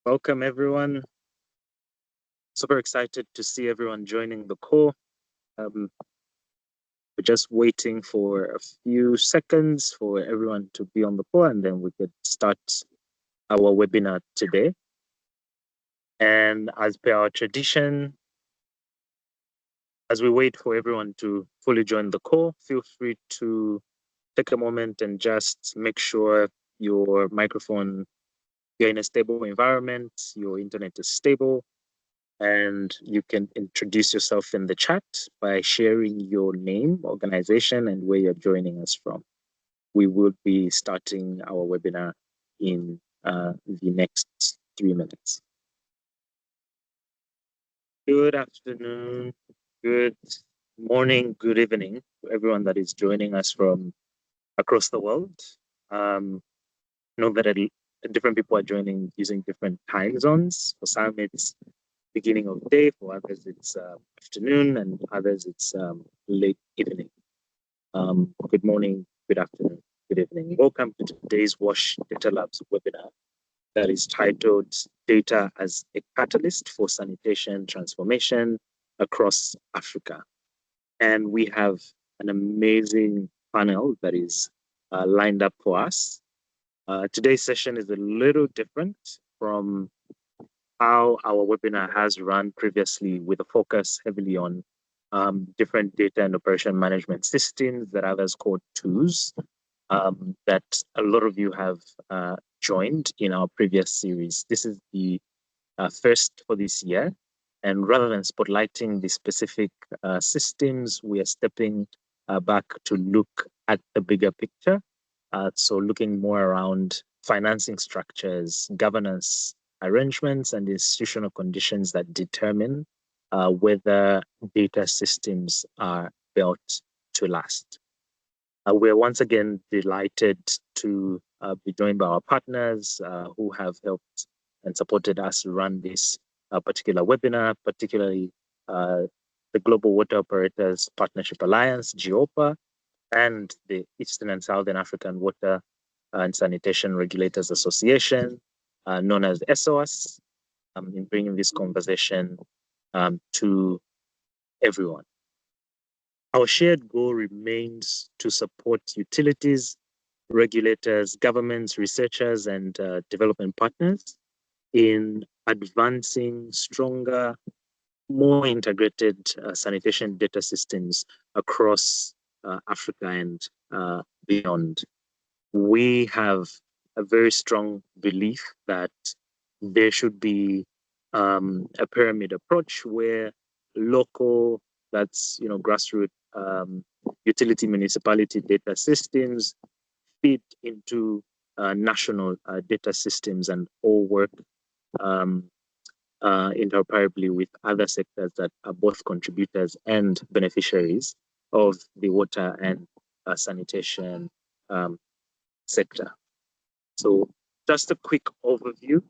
Welcome, everyone. Super excited to see everyone joining the call. We're just waiting for a few seconds for everyone to be on the call, and then we could start our webinar today. And as per our tradition, as we wait for everyone to fully join the call, feel free to take a moment and just make sure your microphone, you're in a stable environment, your internet is stable, and you can introduce yourself in the chat by sharing your name, organization, and where you're joining us from. We will be starting our webinar in the next 3 minutes. Good afternoon, good morning, good evening to everyone that is joining us from across the world. Know that different people are joining using different time zones. For some, it's beginning of day, for others it's afternoon, and others it's late evening. Good morning, good afternoon, good evening. Welcome to today's WASH Data Labs webinar that is titled Data as a Catalyst for Sanitation Transformation Across Africa. And we have an amazing panel that is lined up for us. Today's session is a little different from how our webinar has run previously, with a focus heavily on different data and operation management systems that others call tools that a lot of you have joined in our previous series. This is the first for this year, and rather than spotlighting the specific systems, we are stepping back to look at the bigger picture. So looking more around financing structures, governance arrangements, and institutional conditions that determine whether data systems are built to last. We're once again delighted to be joined by our partners who have helped and supported us run this particular webinar, particularly the Global Water Operators Partnership Alliance, GWOPA, and the Eastern and Southern African Water and Sanitation Regulators Association, known as ESOAS, in bringing this conversation to everyone. Our shared goal remains to support utilities, regulators, governments, researchers, and development partners in advancing stronger, more integrated sanitation data systems across Africa and beyond. We have a very strong belief that there should be a pyramid approach where local, that's grassroots utility municipality data systems feed into national data systems and all work interoperably with other sectors that are both contributors and beneficiaries of the water and sanitation sector. So just a quick overview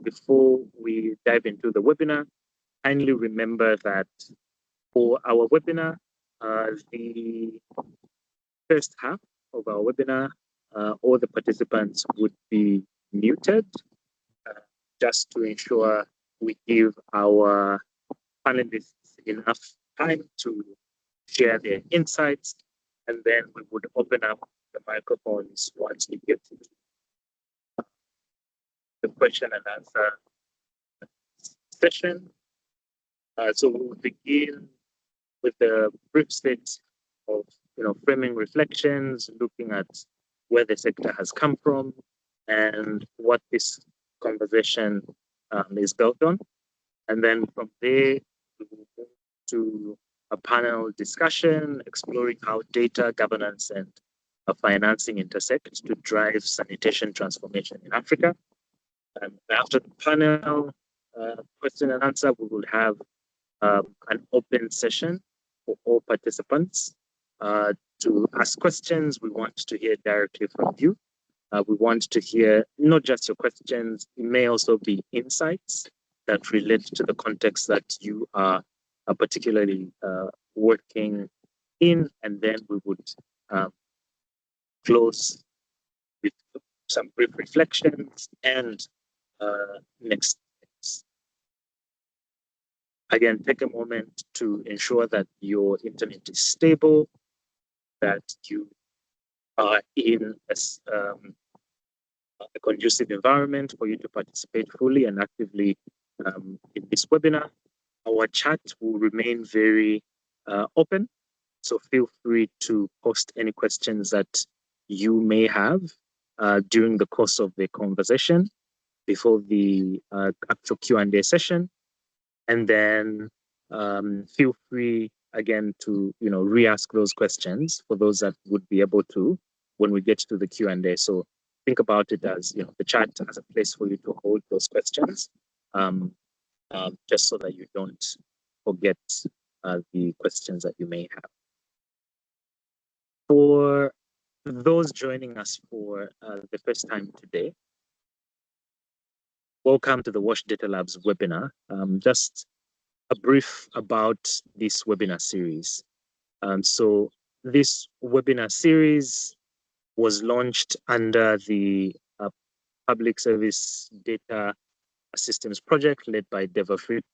before we dive into the webinar. Kindly remember that for our webinar, the first half of our webinar, all the participants would be muted just to ensure we give our panelists enough time to share their insights, and then we would open up the microphones once we get to the question and answer session. So we'll begin with a brief set of framing reflections, looking at where the sector has come from and what this conversation is built on. And then from there, we will move to a panel discussion exploring how data, governance, and financing intersect to drive sanitation transformation in Africa. And after the panel question and answer, we will have an open session for all participants to ask questions. We want to hear directly from you. We want to hear not just your questions, it may also be insights that relate to the context that you are particularly working in, and then we would close with some brief reflections and next steps. Again, take a moment to ensure that your internet is stable, that you are in a conducive environment for you to participate fully and actively in this webinar. Our chat will remain very open, so feel free to post any questions that you may have during the course of the conversation before the actual Q&A session. And then feel free again to re-ask those questions for those that would be able to when we get to the Q&A. So think about it as the chat as a place for you to hold those questions, just so that you don't forget the questions that you may have. For those joining us for the first time today, welcome to the WASH Data Labs webinar. Just a brief about this webinar series. So this webinar series was launched under the Public Service Data Systems Project led by Dev-Afrique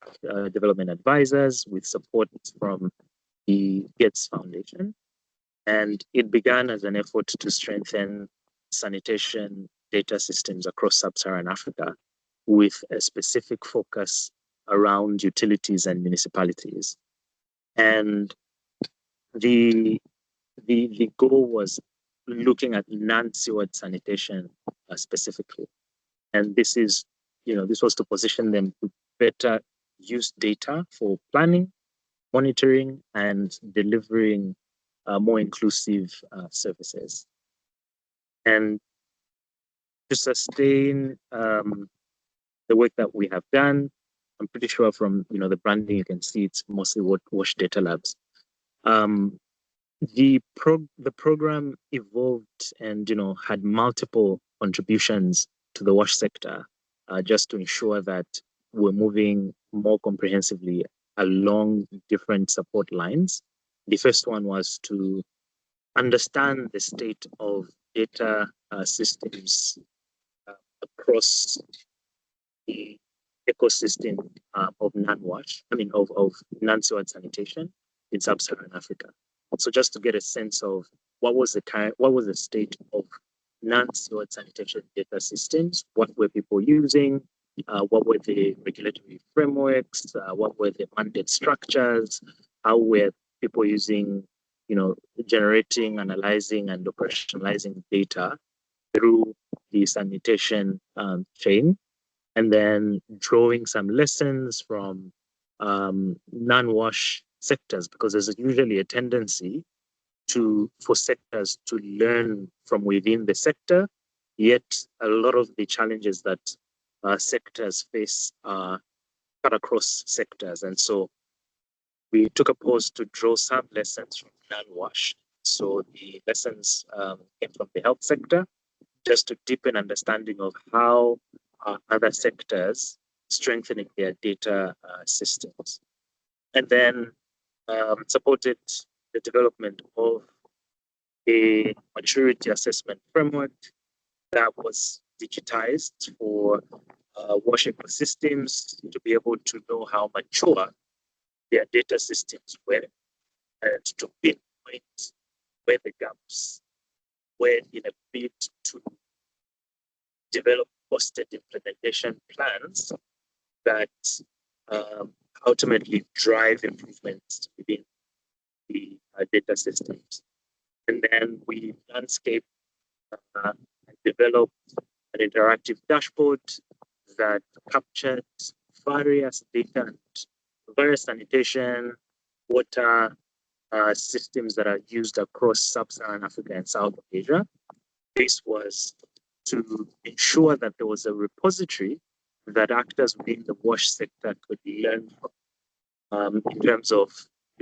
Development Advisors with support from the Gates Foundation. And it began as an effort to strengthen sanitation data systems across sub-Saharan Africa with a specific focus around utilities and municipalities. And the goal was looking at non-sewered sanitation specifically. And this is, this was to position them to better use data for planning, monitoring, and delivering more inclusive services. And to sustain the work that we have done, I'm pretty sure from the branding you can see it's mostly WASH Data Labs. The program evolved and had multiple contributions to the WASH sector, just to ensure that we're moving more comprehensively along different support lines. The first one was to understand the state of data systems across the ecosystem of non-WASH, of non-sewered sanitation in sub-Saharan Africa. So just to get a sense of what was the state of non-sewered sanitation data systems, what were people using, what were the regulatory frameworks, what were the mandate structures, how were people using, generating, analyzing, and operationalizing data through the sanitation chain, and then drawing some lessons from non-WASH sectors, because there's usually a tendency for sectors to learn from within the sector, yet a lot of the challenges that sectors face are cut across sectors. And so we took a pause to draw some lessons from non-WASH. So the lessons came from the health sector, just to deepen understanding of how other sectors strengthening their data systems. And then supported the development of a maturity assessment framework that was digitized for WASH ecosystems to be able to know how mature their data systems were, and to pinpoint where the gaps were in a bid to develop costed implementation plans that ultimately drive improvements within the data systems. And then we landscape and developed an interactive dashboard that captured various data, various sanitation, water systems that are used across sub-Saharan Africa and South Asia. This was to ensure that there was a repository that actors within the WASH sector could learn from, in terms of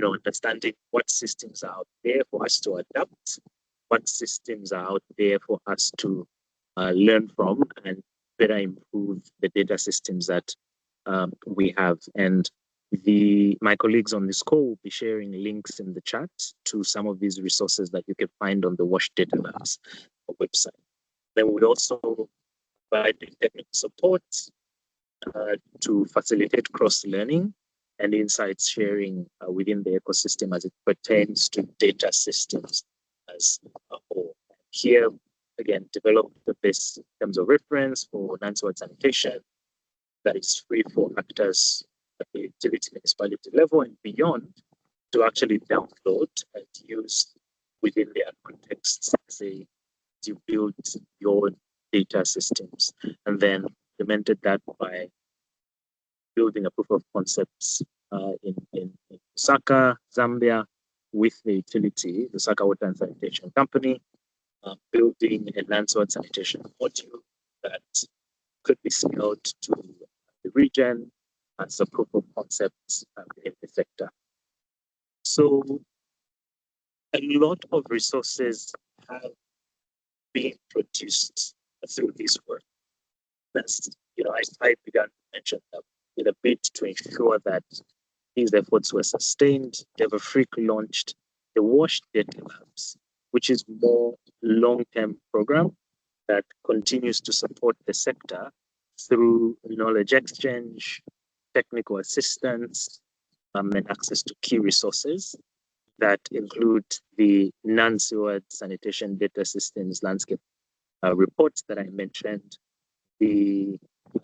understanding what systems are out there for us to adapt, what systems are out there for us to learn from and better improve the data systems that we have. And my colleagues on this call will be sharing links in the chat to some of these resources that you can find on the WASH Data Labs website. Then we also providing technical support to facilitate cross-learning and insights sharing within the ecosystem as it pertains to data systems as a whole. Here, again, develop the best terms of reference for 𝗪𝗏𝗃 sanitation that is free for actors at the utility municipality level and beyond to actually download and use within their contexts as you build your data systems, and then implemented that by building a proof of concepts in Lusaka, Zambia, with the utility, the Lusaka Water and Sanitation Company, building a 𝗪𝗏𝗃 sanitation module that could be scaled to the region as a proof of concept in the sector. So a lot of resources have been produced through this work. That's, I began to mention that with a bid to ensure that these efforts were sustained. Dev-Afrique launched the WASH Data Labs, which is more long-term program that continues to support the sector through knowledge exchange, technical assistance, and access to key resources that include the 𝗪𝗏𝗃 sanitation data systems landscape reports that I mentioned, the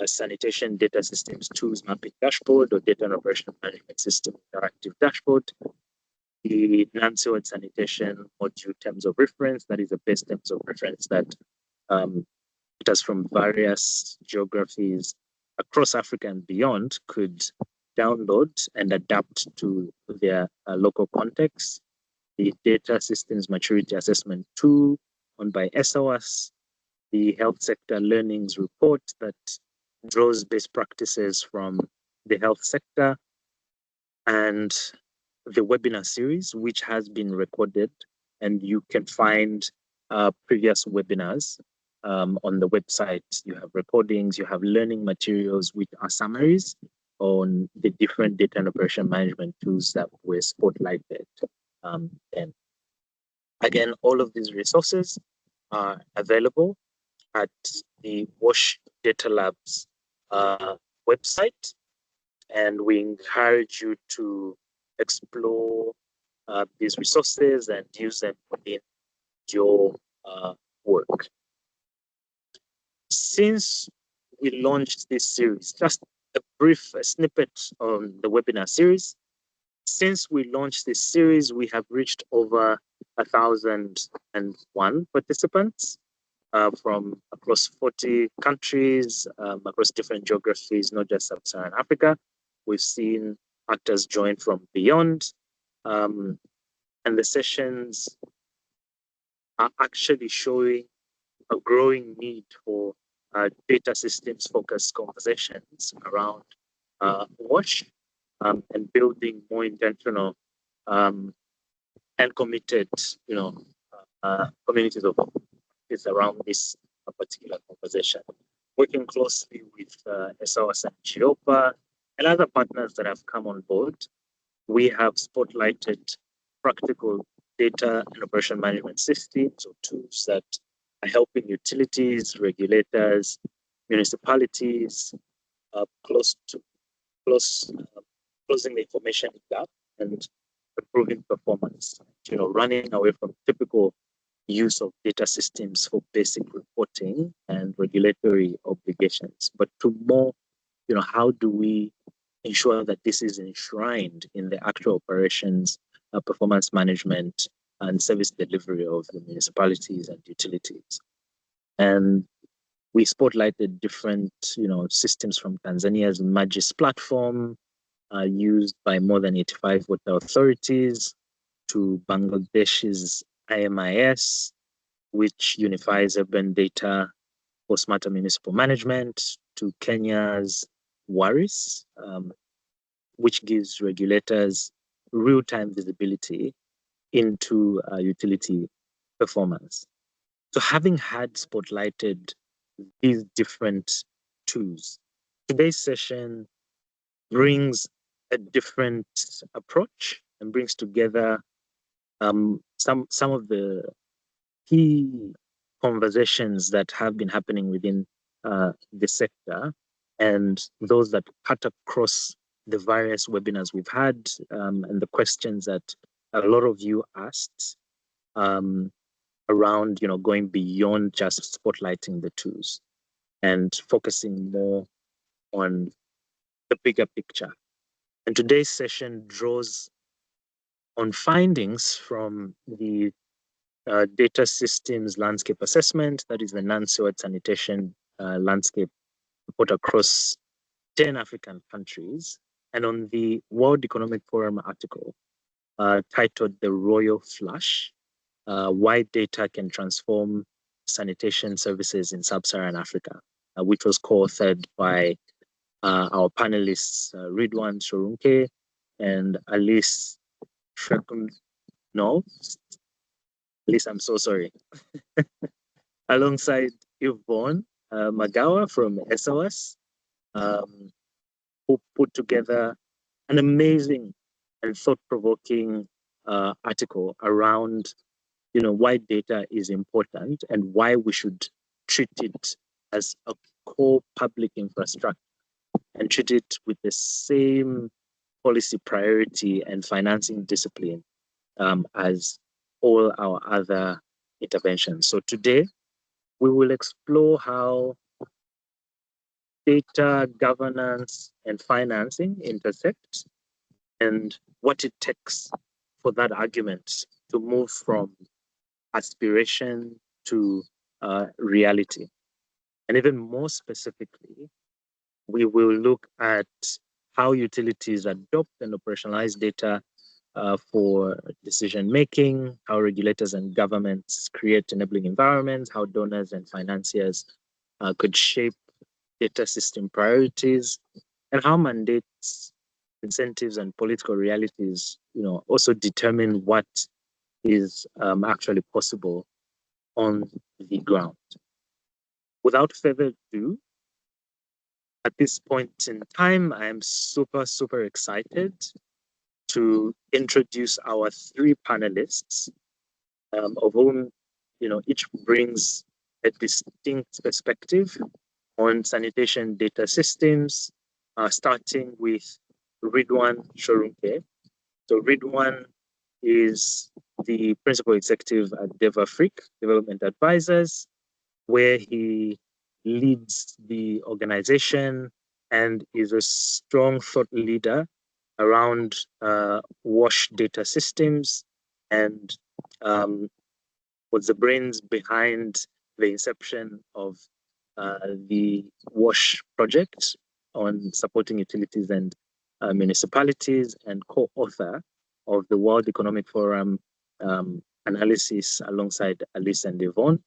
sanitation data systems tools mapping dashboard or data and operational management system interactive dashboard, the 𝗪𝗏𝗃 sanitation module terms of reference, that is the best terms of reference that us from various geographies across Africa and beyond could download and adapt to their local context. The data systems maturity assessment tool owned by ESAWAS, the health sector learnings report that draws best practices from the health sector, and the webinar series, which has been recorded, and you can find previous webinars on the website. You have recordings, you have learning materials, which are summaries on the different data and operation management tools that were spotlighted. And again, all of these resources are available at the WASH Data Labs website, and we encourage you to explore these resources and use them within your work. Since we launched this series, just a brief snippet on the webinar series. Since we launched this series, we have reached over 1,001 participants from across 40 countries, across different geographies, not just Sub-Saharan Africa. We've seen actors join from beyond, and the sessions are actually showing a growing need for data systems focused conversations around WASH and building more intentional and committed, communities of is around this particular conversation. Working closely with ESAWAS and 𝗪𝗪𝗪 and other partners that have come on board, we have spotlighted practical data and operation management systems or tools that are helping utilities, regulators, municipalities closing the information gap and improving performance. Running away from typical use of data systems for basic reporting and regulatory obligations, but to more, how do we ensure that this is enshrined in the actual operations, performance management, and service delivery of the municipalities and utilities. And we spotlighted different, systems from Tanzania's 𝗪𝗏𝗃 platform, used by more than 85 water authorities, to Bangladesh's IMIS, which unifies urban data for smarter municipal management, to Kenya's 𝗪𝗏𝗃, which gives regulators real-time visibility into utility performance. So having had spotlighted these different tools, today's session brings a different approach and brings together some of the key conversations that have been happening within the sector and those that cut across the various webinars we've had and the questions that a lot of you asked around, going beyond just spotlighting the tools and focusing more on the bigger picture. And today's session draws on findings from the data systems landscape assessment, that is the non-sewage sanitation landscape report across 10 African countries, and on the World Economic Forum article titled The Royal Flush, Why Data Can Transform Sanitation Services in Sub-Saharan Africa, which was co-authored by our panelists, 𝗪𝗏𝗛 𝗟𝗯𝗀 and Alice, I'm so sorry, alongside Yvonne Magawa from SOS, who put together an amazing and thought-provoking article around, why data is important and why we should treat it as a core public infrastructure and treat it with the same policy priority and financing discipline as all our other interventions. So today, we will explore how data governance and financing intersect and what it takes for that argument to move from aspiration to reality. And even more specifically, we will look at how utilities adopt and operationalize data for decision-making, how regulators and governments create enabling environments, how donors and financiers could shape data system priorities, and how mandates, incentives, and political realities, also determine what is actually possible on the ground. Without further ado, at this point in time, I am super, super excited to introduce our three panelists, of whom, each brings a distinct perspective on sanitation data systems, starting with 𝗪𝗏𝗛 𝗟𝗯𝗀. So 𝗪𝗏𝗛 is the principal executive at Dev-Afrique Development Advisors, where he leads the organization and is a strong thought leader around WASH data systems and was the brains behind the inception of the WASH project on supporting utilities and municipalities, and co-author of the World Economic Forum analysis alongside Alice and Yvonne.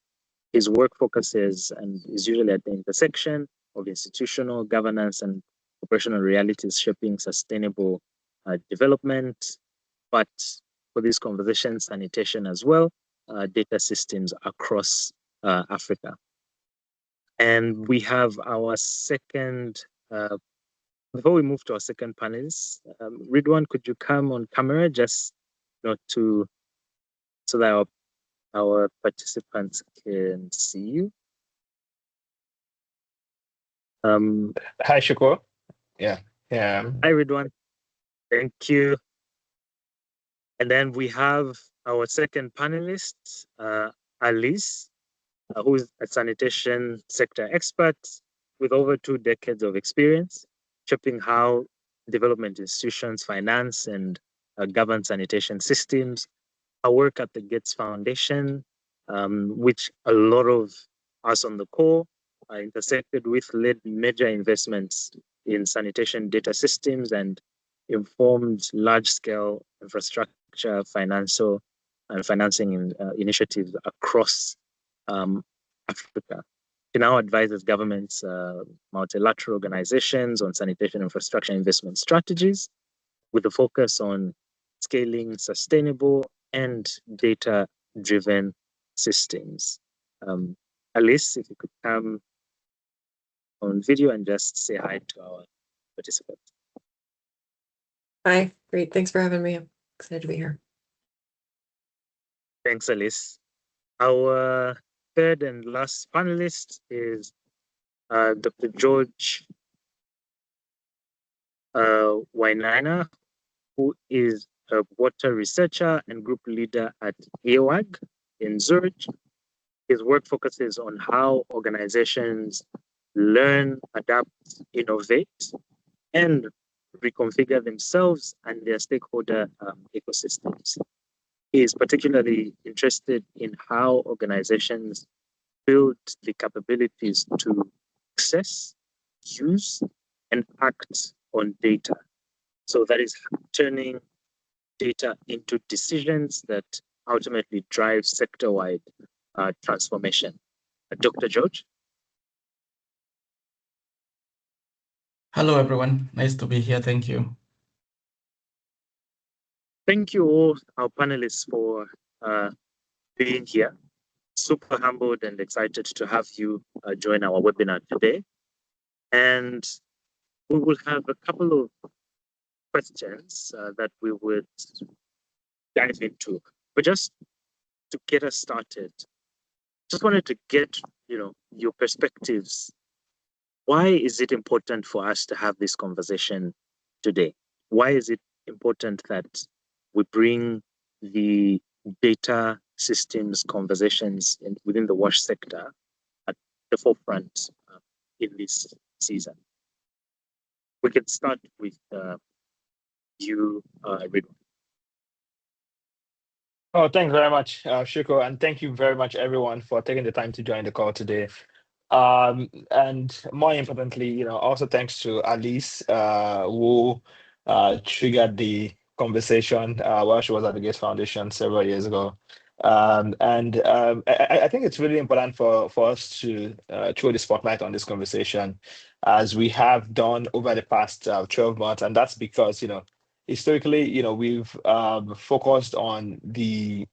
His work focuses and is usually at the intersection of institutional governance and operational realities shaping sustainable development, but for this conversation, sanitation as well, data systems across Africa. And we have our second, before we move to our second panelist, 𝗪𝗏𝗛, could you come on camera just so that our participants can see you? Hi, Shakur. Yeah. Hi, 𝗪𝗏𝗛. Thank you. And then we have our second panelist, Alice, who is a sanitation sector expert with over 2 decades of experience, shaping how development institutions finance and govern sanitation systems. Her work at the Gates Foundation, which a lot of us on the call intersected with, led major investments in sanitation data systems and informed large-scale infrastructure, financial and financing initiatives across Africa. She now advises governments, multilateral organizations on sanitation infrastructure investment strategies with a focus on scaling sustainable and data-driven systems. Alice, if you could come on video and just say hi to our participants. Hi, great. Thanks for having me. I'm excited to be here. Thanks, Alice. Our third and last panelist is Dr. George 𝗪𝗏𝗛, who is a water researcher and group leader at EOAG in Zurich. His work focuses on how organizations learn, adapt, innovate, and reconfigure themselves and their stakeholder ecosystems. He is particularly interested in how organizations build the capabilities to access, use, and act on data. So that is turning data into decisions that ultimately drive sector-wide transformation. Dr. George? Hello, everyone. Nice to be here. Thank you. Thank you all, our panelists, for being here. Super humbled and excited to have you join our webinar today. And we will have a couple of questions that we would dive into. But just to get us started, just wanted to get your perspectives. Why is it important for us to have this conversation today? Why is it important that we bring the data systems conversations within the WASH sector at the forefront in this season? We can start with you, Ridwan. Oh, thanks very much, Shiko, and thank you very much, everyone, for taking the time to join the call today. And more importantly, also thanks to Alice, who triggered the conversation while she was at the Gates Foundation several years ago. I think it's really important for us to throw the spotlight on this conversation, as we have done over the past 12 months, and that's because historically, we've focused on the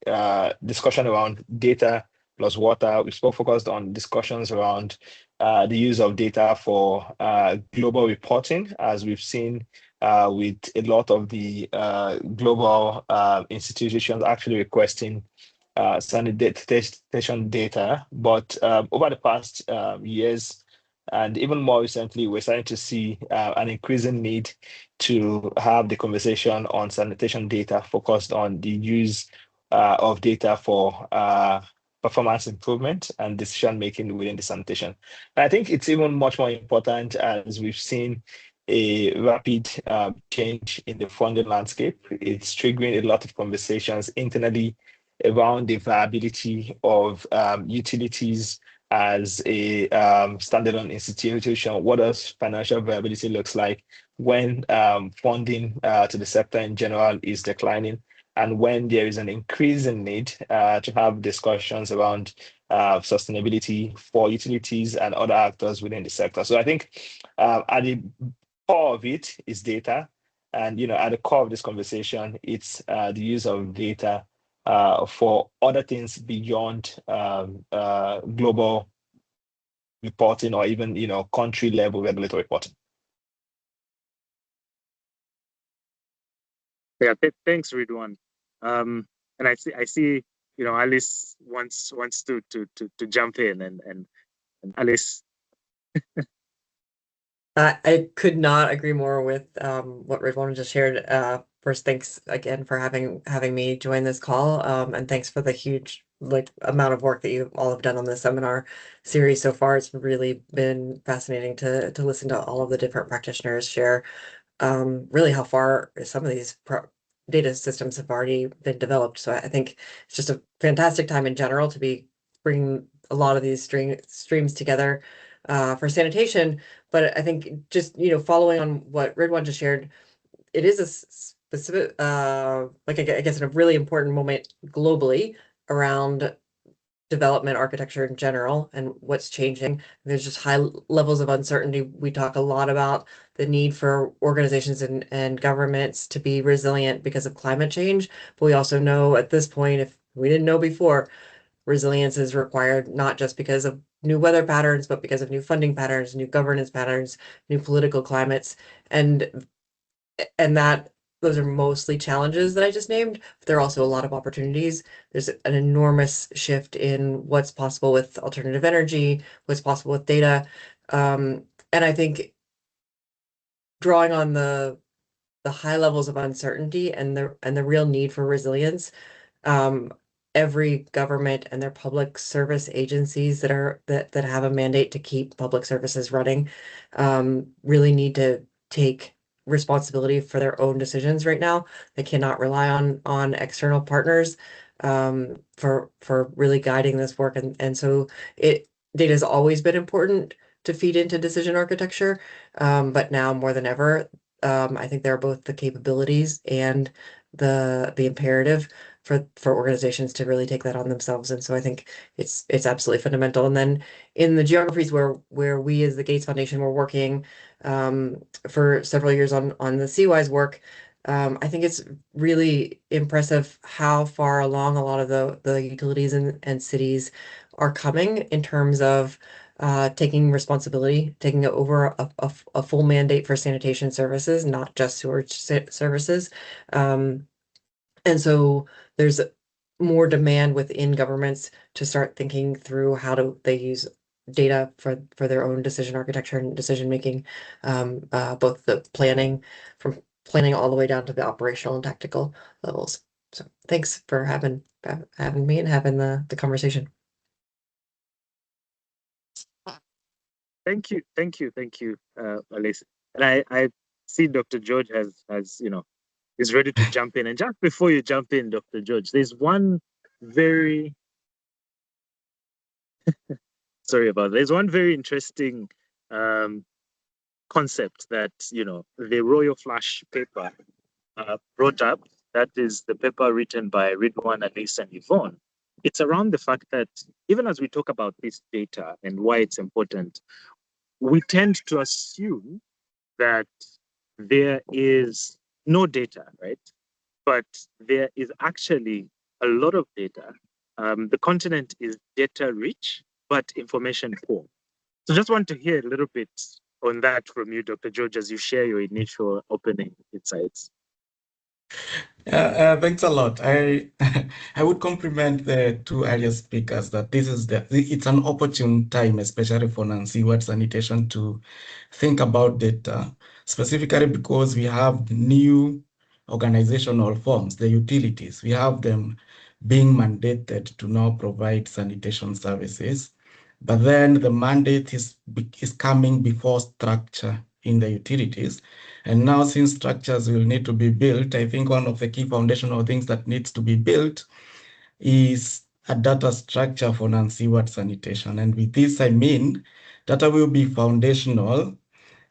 discussion around data plus water. We've focused on discussions around the use of data for global reporting, as we've seen with a lot of the global institutions actually requesting sanitation data. But over the past years, and even more recently, we're starting to see an increasing need to have the conversation on sanitation data focused on the use of data for performance improvement and decision making within the sanitation. And I think it's even much more important as we've seen a rapid change in the funding landscape. It's triggering a lot of conversations internally around the viability of utilities as a standalone institution. What does financial viability looks like when funding to the sector in general is declining, and when there is an increasing need to have discussions around sustainability for utilities and other actors within the sector. So I think at the core of it is data, and at the core of this conversation, it's the use of data for other things beyond global reporting or even country level regulatory reporting. Yeah, thanks, Ridwan. And I see, Alice wants to jump in, and Alice. I could not agree more with what Ridwan just shared. First, thanks again for having me join this call, and thanks for the huge amount of work that you all have done on this seminar series so far. It's really been fascinating to listen to all of the different practitioners share really how far some of these data systems have already been developed. So I think it's just a fantastic time in general to be bringing a lot of these streams together for sanitation. But I think just, following on what Ridwan just shared, it is a specific, I guess, in a really important moment globally around development architecture in general and what's changing. There's just high levels of uncertainty. We talk a lot about the need for organizations and governments to be resilient because of climate change. But we also know at this point, if we didn't know before, resilience is required not just because of new weather patterns, but because of new funding patterns, new governance patterns, new political climates, and that those are mostly challenges that I just named, but there are also a lot of opportunities. There's an enormous shift in what's possible with alternative energy, what's possible with data. And I think drawing on the high levels of uncertainty and the real need for resilience, every government and their public service agencies that have a mandate to keep public services running really need to take responsibility for their own decisions right now. They cannot rely on external partners for really guiding this work, and so data has always been important to feed into decision architecture, but now more than ever, I think there are both the capabilities and the imperative for organizations to really take that on themselves. And so I think it's absolutely fundamental. And then in the geographies where we as the Gates Foundation were working for several years on the Seawise work, I think it's really impressive how far along a lot of the utilities and cities are coming in terms of taking responsibility, taking over a full mandate for sanitation services, not just sewage services. And so there's more demand within governments to start thinking through how do they use data for their own decision architecture and decision making, both the planning, from planning all the way down to the operational and tactical levels. So thanks for having me and having the conversation. Thank you, Alice. And I see Dr. George has is ready to jump in. And just before you jump in, Dr. George, there's one very sorry about that. There's one very interesting concept that the Royal Flash paper brought up. That is the paper written by Ridwan, Alice, and Yvonne. It's around the fact that even as we talk about this data and why it's important, we tend to assume that there is no data, right? But there is actually a lot of data. The continent is data rich, but information poor. So just want to hear a little bit on that from you, Dr. George, as you share your initial opening insights. Thanks a lot. I would compliment the two earlier speakers that it's an opportune time, especially for 𝗪𝗏 Sanitation, to think about data, specifically because we have new organizational forms, the utilities. We have them being mandated to now provide sanitation services, but then the mandate is coming before structure in the utilities. And now, since structures will need to be built, I think one of the key foundational things that needs to be built is a data structure for 𝗪𝗏 Sanitation. And with this, I mean data will be foundational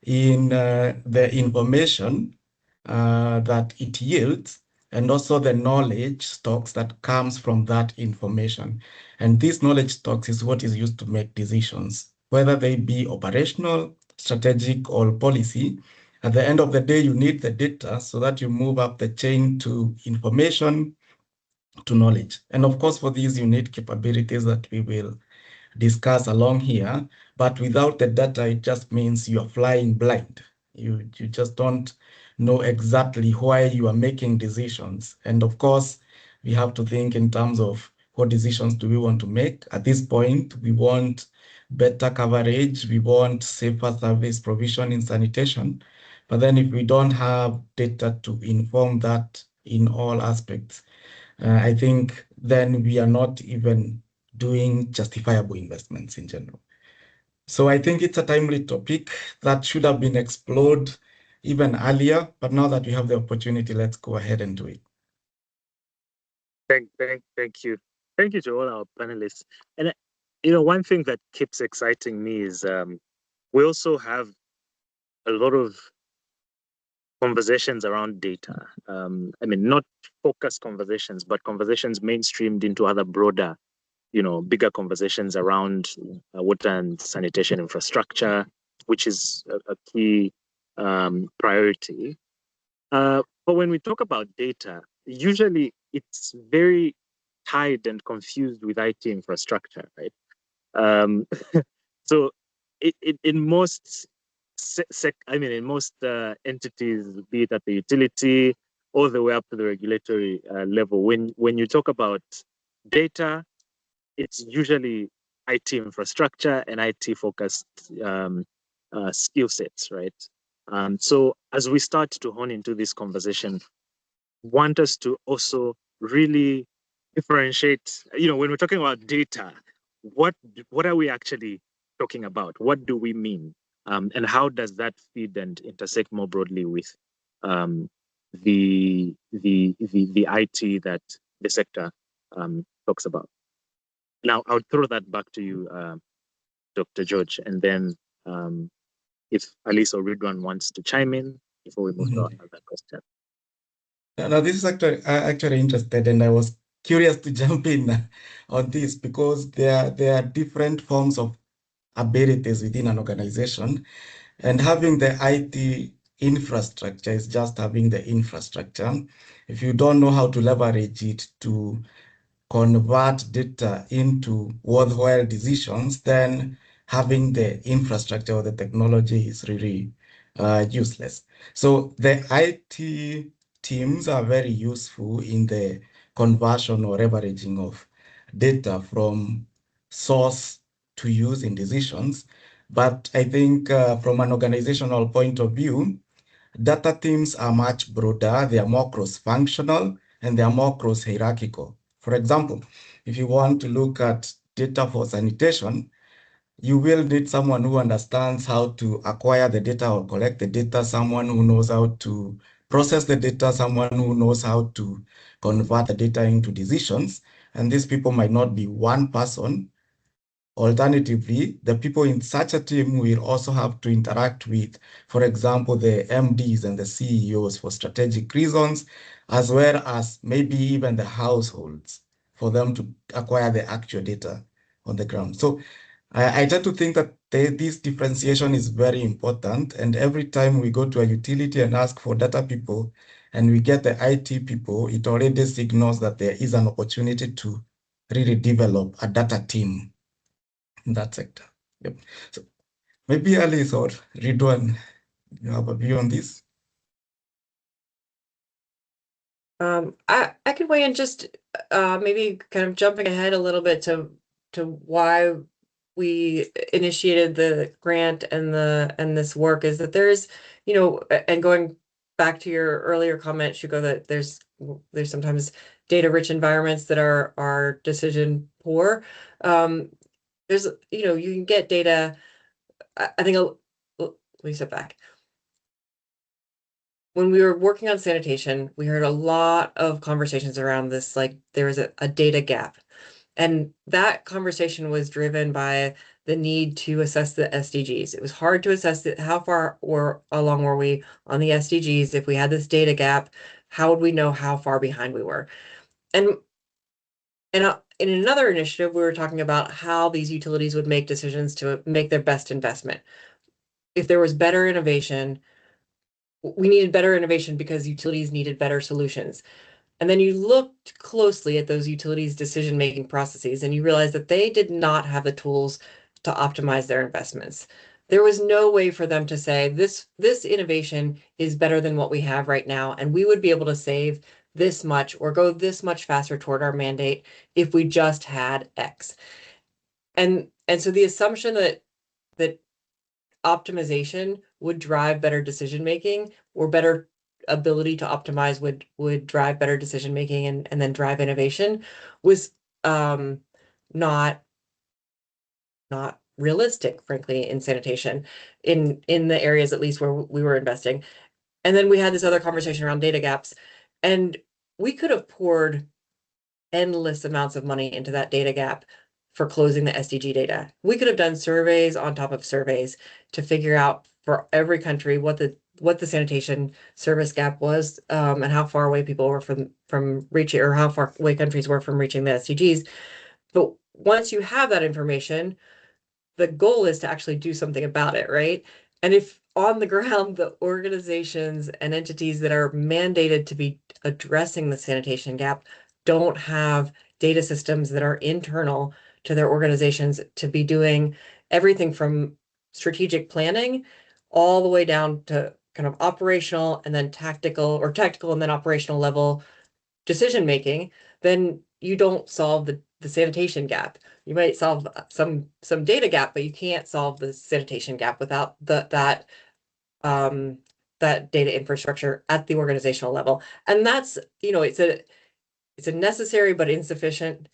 in the information that it yields, and also the knowledge stocks that comes from that information. And this knowledge stocks is what is used to make decisions, whether they be operational, strategic, or policy. At the end of the day, you need the data so that you move up the chain to information, to knowledge. And of course, for these, you need capabilities that we will discuss along here. But without the data, it just means you are flying blind. You just don't know exactly why you are making decisions. And of course, we have to think in terms of what decisions do we want to make. At this point, we want better coverage. We want safer service provision in sanitation. But then if we don't have data to inform that in all aspects, I think then we are not even doing justifiable investments in general. So I think it's a timely topic that should have been explored even earlier, but now that we have the opportunity, let's go ahead and do it. Thank you. Thank you to all our panelists. And one thing that keeps exciting me is we also have a lot of conversations around data. I mean, not focused conversations, but conversations mainstreamed into other broader, bigger conversations around water and sanitation infrastructure, which is a key priority. But when we talk about data, usually it's very tied and confused with IT infrastructure, right? So in most in most entities, be it at the utility all the way up to the regulatory level, when you talk about data, it's usually IT infrastructure and IT-focused skill sets, right? So as we start to hone into this conversation, want us to also really differentiate, when we're talking about data, what are we actually talking about? What do we mean? And how does that feed and intersect more broadly with the IT that the sector talks about? Now, I'll throw that back to you, Dr. George, and then if Alice or Ridwan wants to chime in before we move to another question. Now, this is actually interested, and I was curious to jump in on this because there are different forms of abilities within an organization, and having the IT infrastructure is just having the infrastructure. If you don't know how to leverage it to convert data into worthwhile decisions, then having the infrastructure or the technology is really useless. So the IT teams are very useful in the conversion or leveraging of data from source to use in decisions. But I think from an organizational point of view, data teams are much broader, they are more cross-functional, and they are more cross-hierarchical. For example, if you want to look at data for sanitation, you will need someone who understands how to acquire the data or collect the data, someone who knows how to process the data, someone who knows how to convert the data into decisions. And these people might not be one person. Alternatively, the people in such a team will also have to interact with, for example, the MDs and the CEOs for strategic reasons, as well as maybe even the households for them to acquire the actual data on the ground. So I tend to think that this differentiation is very important. And every time we go to a utility and ask for data people and we get the IT people, it already signals that there is an opportunity to really develop a data team in that sector. Yep. So maybe Alice or Ridwan, you have a view on this? I could weigh in just maybe kind of jumping ahead a little bit to why we initiated the grant and this work is that there's, and going back to your earlier comment, Shuko, that there's sometimes data-rich environments that are decision poor. There's, you can get data. I think, let me step back. When we were working on sanitation, we heard a lot of conversations around this, like there was a data gap. And that conversation was driven by the need to assess the SDGs. It was hard to assess how far or along were we on the SDGs. If we had this data gap, how would we know how far behind we were? And in another initiative, we were talking about how these utilities would make decisions to make their best investment. If there was better innovation, we needed better innovation because utilities needed better solutions. And then you looked closely at those utilities' decision-making processes and you realized that they did not have the tools to optimize their investments. There was no way for them to say, this innovation is better than what we have right now, and we would be able to save this much or go this much faster toward our mandate if we just had X. And so the assumption that optimization would drive better decision-making or better ability to optimize would drive better decision making and then drive innovation was not realistic, frankly, in sanitation, in the areas at least where we were investing. And then we had this other conversation around data gaps, and we could have poured endless amounts of money into that data gap for closing the SDG data. We could have done surveys on top of surveys to figure out for every country what the sanitation service gap was, and how far away people were from reaching, or how far away countries were from reaching the SDGs. But once you have that information, the goal is to actually do something about it, right? And if on the ground, the organizations and entities that are mandated to be addressing the sanitation gap don't have data systems that are internal to their organizations to be doing everything from strategic planning all the way down to kind of operational and then tactical, or tactical and then operational level decision making, then you don't solve the sanitation gap. You might solve some data gap, but you can't solve the sanitation gap without that data infrastructure at the organizational level. And that's, it's a necessary but insufficient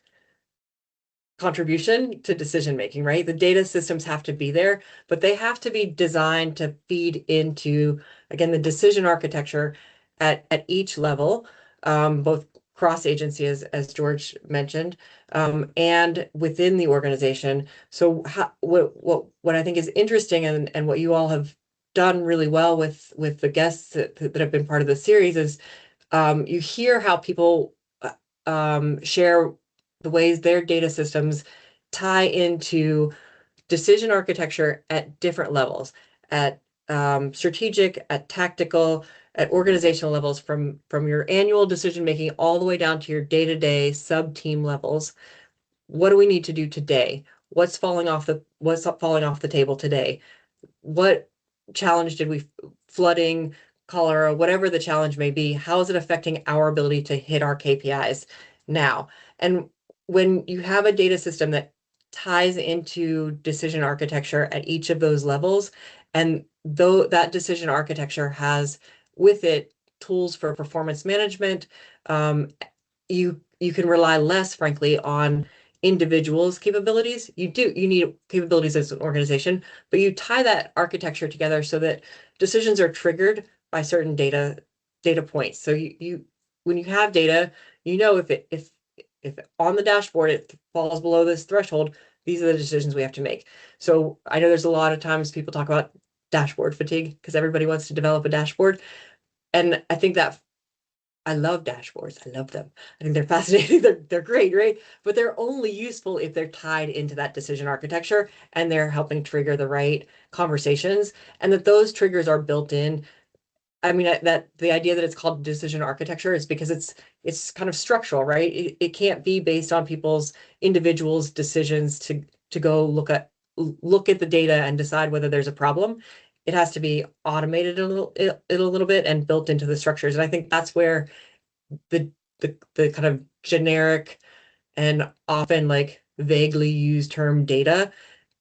contribution to decision making, right? The data systems have to be there, but they have to be designed to feed into, again, the decision architecture at each level, both cross-agency, as George mentioned, and within the organization. So what I think is interesting, and what you all have done really well with the guests that have been part of the series, is you hear how people share the ways their data systems tie into decision architecture at different levels, at strategic, at tactical, at organizational levels, from your annual decision making all the way down to your day-to-day sub-team levels. What do we need to do today? What's falling off the table today? What challenge did we, flooding, cholera, whatever the challenge may be, how is it affecting our ability to hit our KPIs now? And when you have a data system that ties into decision architecture at each of those levels, and though that decision architecture has with it tools for performance management, you can rely less, frankly, on individuals' capabilities. You need capabilities as an organization, but you tie that architecture together so that decisions are triggered by certain data points. So when you have data, if on the dashboard it falls below this threshold, these are the decisions we have to make. So I know there's a lot of times people talk about dashboard fatigue because everybody wants to develop a dashboard. And I think that I love dashboards. I love them. I think they're fascinating. They're great, right? But they're only useful if they're tied into that decision architecture and they're helping trigger the right conversations, and that those triggers are built in. I mean, that the idea that it's called decision architecture is because it's kind of structural, right? It can't be based on people's individuals' decisions to go look at the data and decide whether there's a problem. It has to be automated a little bit and built into the structures. And I think that's where the kind of generic and often like vaguely used term data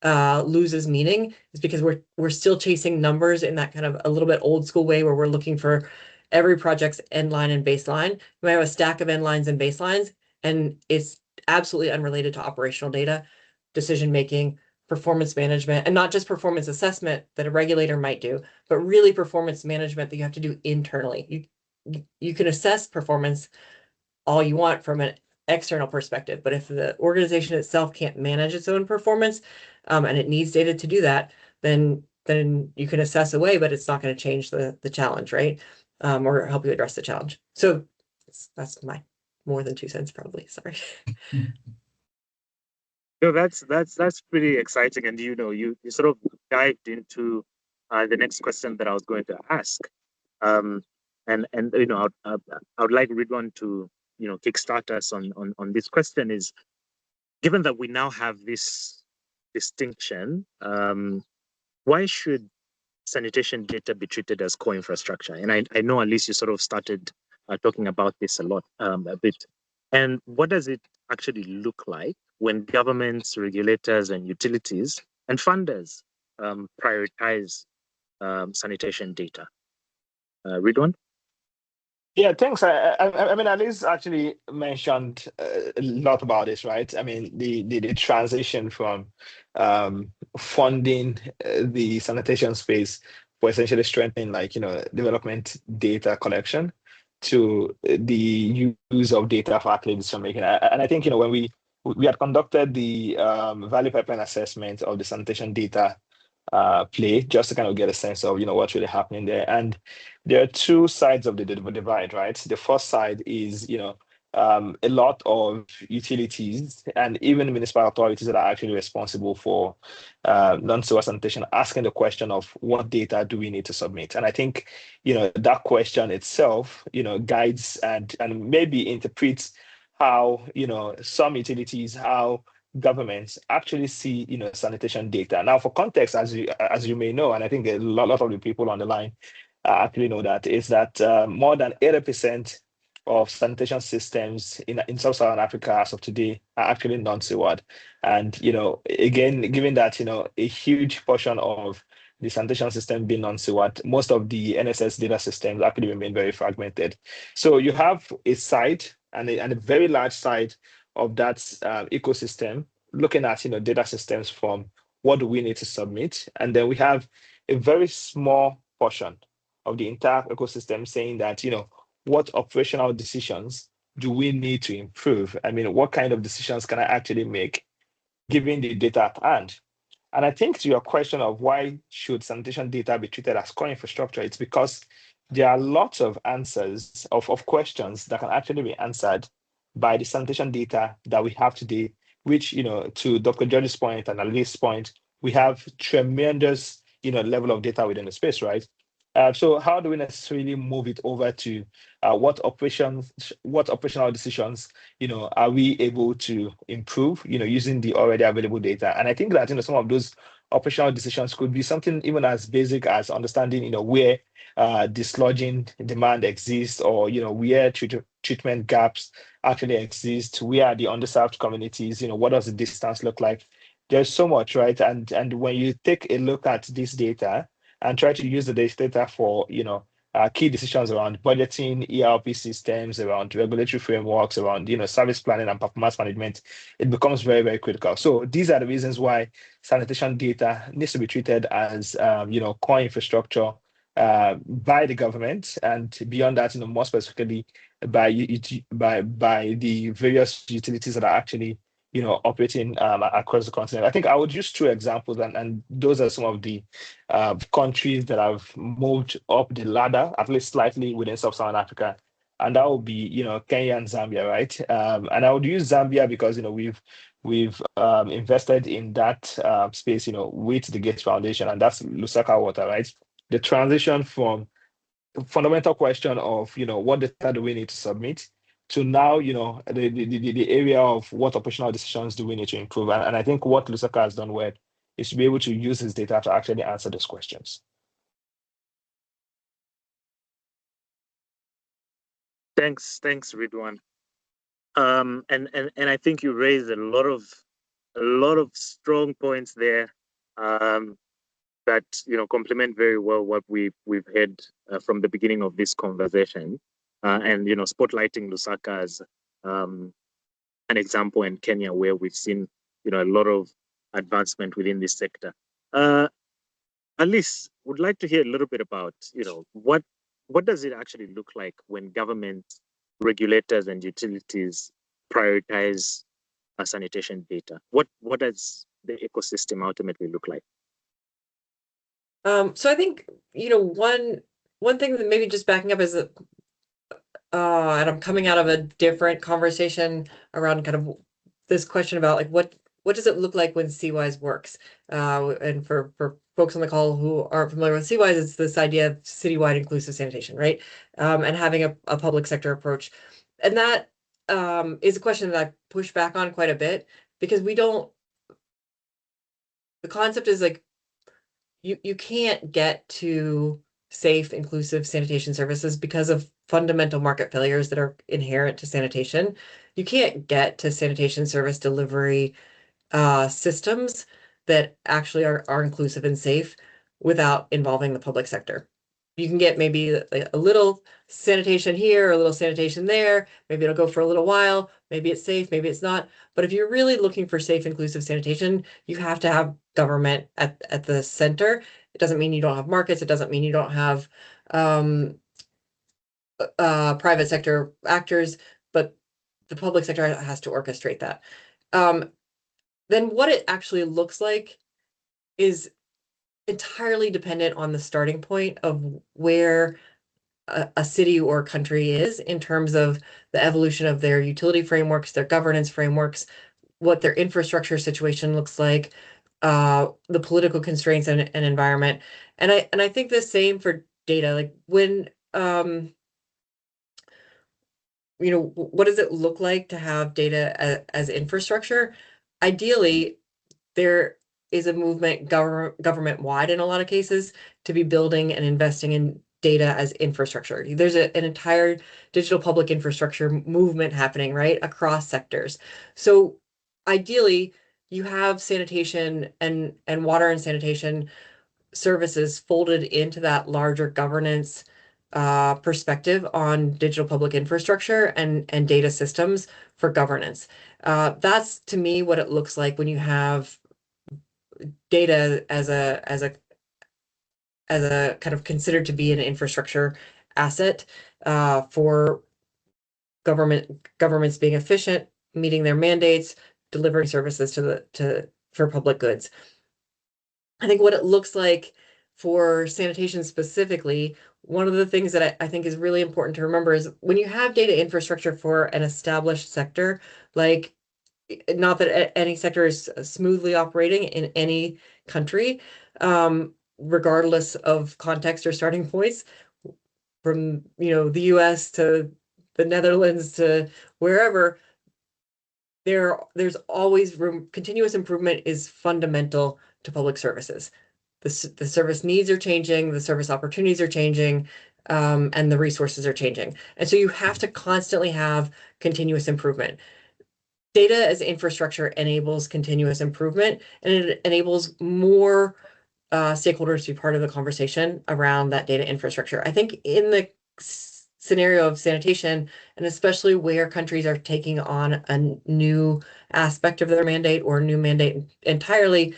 loses meaning, is because we're still chasing numbers in that kind of a little bit old school way, where we're looking for every project's end line and baseline. We have a stack of end lines and baselines, and it's absolutely unrelated to operational data, decision making, performance management, and not just performance assessment that a regulator might do, but really performance management that you have to do internally. You can assess performance all you want from an external perspective, but if the organization itself can't manage its own performance, and it needs data to do that, then you can assess away, but it's not going to change the challenge, right? Or help you address the challenge. So that's my more than 2 cents, probably. Sorry. No, that's pretty exciting, and you sort of dived into the next question that I was going to ask, and I would like Ridwan to kickstart us on this question. Is, given that we now have this distinction, why should sanitation data be treated as core infrastructure? And I know at least you sort of started talking about this a bit. And what does it actually look like when governments, regulators, and utilities and funders prioritize sanitation data? Ridwan? Yeah, thanks. I mean, Alice actually mentioned a lot about this, right? I mean, the transition from funding the sanitation space for essentially strengthening, development data collection, to the use of data for accurate decision making. And I think, when we had conducted the value pipeline assessment of the sanitation data play, just to kind of get a sense of what's really happening there. And there are two sides of the divide, right? The first side is a lot of utilities and even municipal authorities that are actually responsible for non-sewer sanitation asking the question of what data do we need to submit. And I think that question itself guides and maybe interprets how some utilities, how governments actually see sanitation data. Now, for context, as you may know, and I think a lot of the people on the line actually know that, is that more than 80% of sanitation systems in sub-Saharan Africa as of today are actually non-sewered. And, again, given that, a huge portion of the sanitation system being non-sewered, most of the NSS data systems actually remain very fragmented. So you have a side and a very large side of that ecosystem looking at, data systems from what do we need to submit. And then we have a very small portion of the entire ecosystem saying that, what operational decisions do we need to improve? I mean, what kind of decisions can I actually make given the data at hand? And I think to your question of why should sanitation data be treated as core infrastructure, it's because there are lots of answers of questions that can actually be answered by the sanitation data that we have today, which, to Dr. George's point and Ali's point, we have tremendous, level of data within the space, right? So how do we necessarily move it over to what operational decisions, are we able to improve, using the already available data? And I think that, some of those operational decisions could be something even as basic as understanding, where dislodging demand exists, or, where treatment gaps actually exist, where are the underserved communities, what does the distance look like? There's so much, right? And when you take a look at this data and try to use the data for, key decisions around budgeting, ERP systems, around regulatory frameworks, around, service planning and performance management, it becomes very, very critical. So these are the reasons why sanitation data needs to be treated as, core infrastructure by the government, and beyond that, more specifically by the various utilities that are actually, operating across the continent. I think I would use two examples, and those are some of the countries that have moved up the ladder, at least slightly, within sub-Saharan Africa, and that would be, Kenya and Zambia, right? And I would use Zambia because, we've invested in that space, with the Gates Foundation, and that's Lusaka Water, right? The transition from the fundamental question of, what data do we need to submit, to now, the area of what operational decisions do we need to improve. And I think what Lusaka has done well is to be able to use his data to actually answer those questions. Thanks, Ridwan. And I think you raised a lot of strong points there that complement very well what we've heard from the beginning of this conversation, and spotlighting Lusaka as an example, in Kenya, where we've seen a lot of advancement within this sector. Alice, would like to hear a little bit about what does it actually look like when government, regulators, and utilities prioritize sanitation data? What does the ecosystem ultimately look like? So I think, one thing that maybe just backing up is that, and I'm coming out of a different conversation around kind of this question about like what does it look like when CWISE works? And for folks on the call who aren't familiar with CWISE, it's this idea of citywide inclusive sanitation, right? And having a public sector approach. And that is a question that I push back on quite a bit, because the concept is like, you can't get to safe, inclusive sanitation services because of fundamental market failures that are inherent to sanitation. You can't get to sanitation service delivery systems that actually are inclusive and safe without involving the public sector. You can get maybe a little sanitation here, or a little sanitation there. Maybe it'll go for a little while. Maybe it's safe, maybe it's not. But if you're really looking for safe, inclusive sanitation, you have to have government at the center. It doesn't mean you don't have markets. It doesn't mean you don't have private sector actors, but the public sector has to orchestrate that. Then what it actually looks like is entirely dependent on the starting point of where a city or country is in terms of the evolution of their utility frameworks, their governance frameworks, what their infrastructure situation looks like, the political constraints and environment. And I think the same for data. Like when what does it look like to have data as infrastructure? Ideally, there is a movement government-wide in a lot of cases to be building and investing in data as infrastructure. There's an entire digital public infrastructure movement happening, right, across sectors. So ideally, you have sanitation and water and sanitation services folded into that larger governance perspective on digital public infrastructure and data systems for governance. That's to me what it looks like when you have data as a kind of considered to be an infrastructure asset for governments being efficient, meeting their mandates, delivering services for public goods. I think what it looks like for sanitation specifically, one of the things that I think is really important to remember is when you have data infrastructure for an established sector, like, not that any sector is smoothly operating in any country, regardless of context or starting points, from the US to the Netherlands to wherever, there's always room. Continuous improvement is fundamental to public services. The service needs are changing, the service opportunities are changing, and the resources are changing. And so you have to constantly have continuous improvement. Data as infrastructure enables continuous improvement, and it enables more stakeholders to be part of the conversation around that data infrastructure. I think in the scenario of sanitation, and especially where countries are taking on a new aspect of their mandate or a new mandate entirely,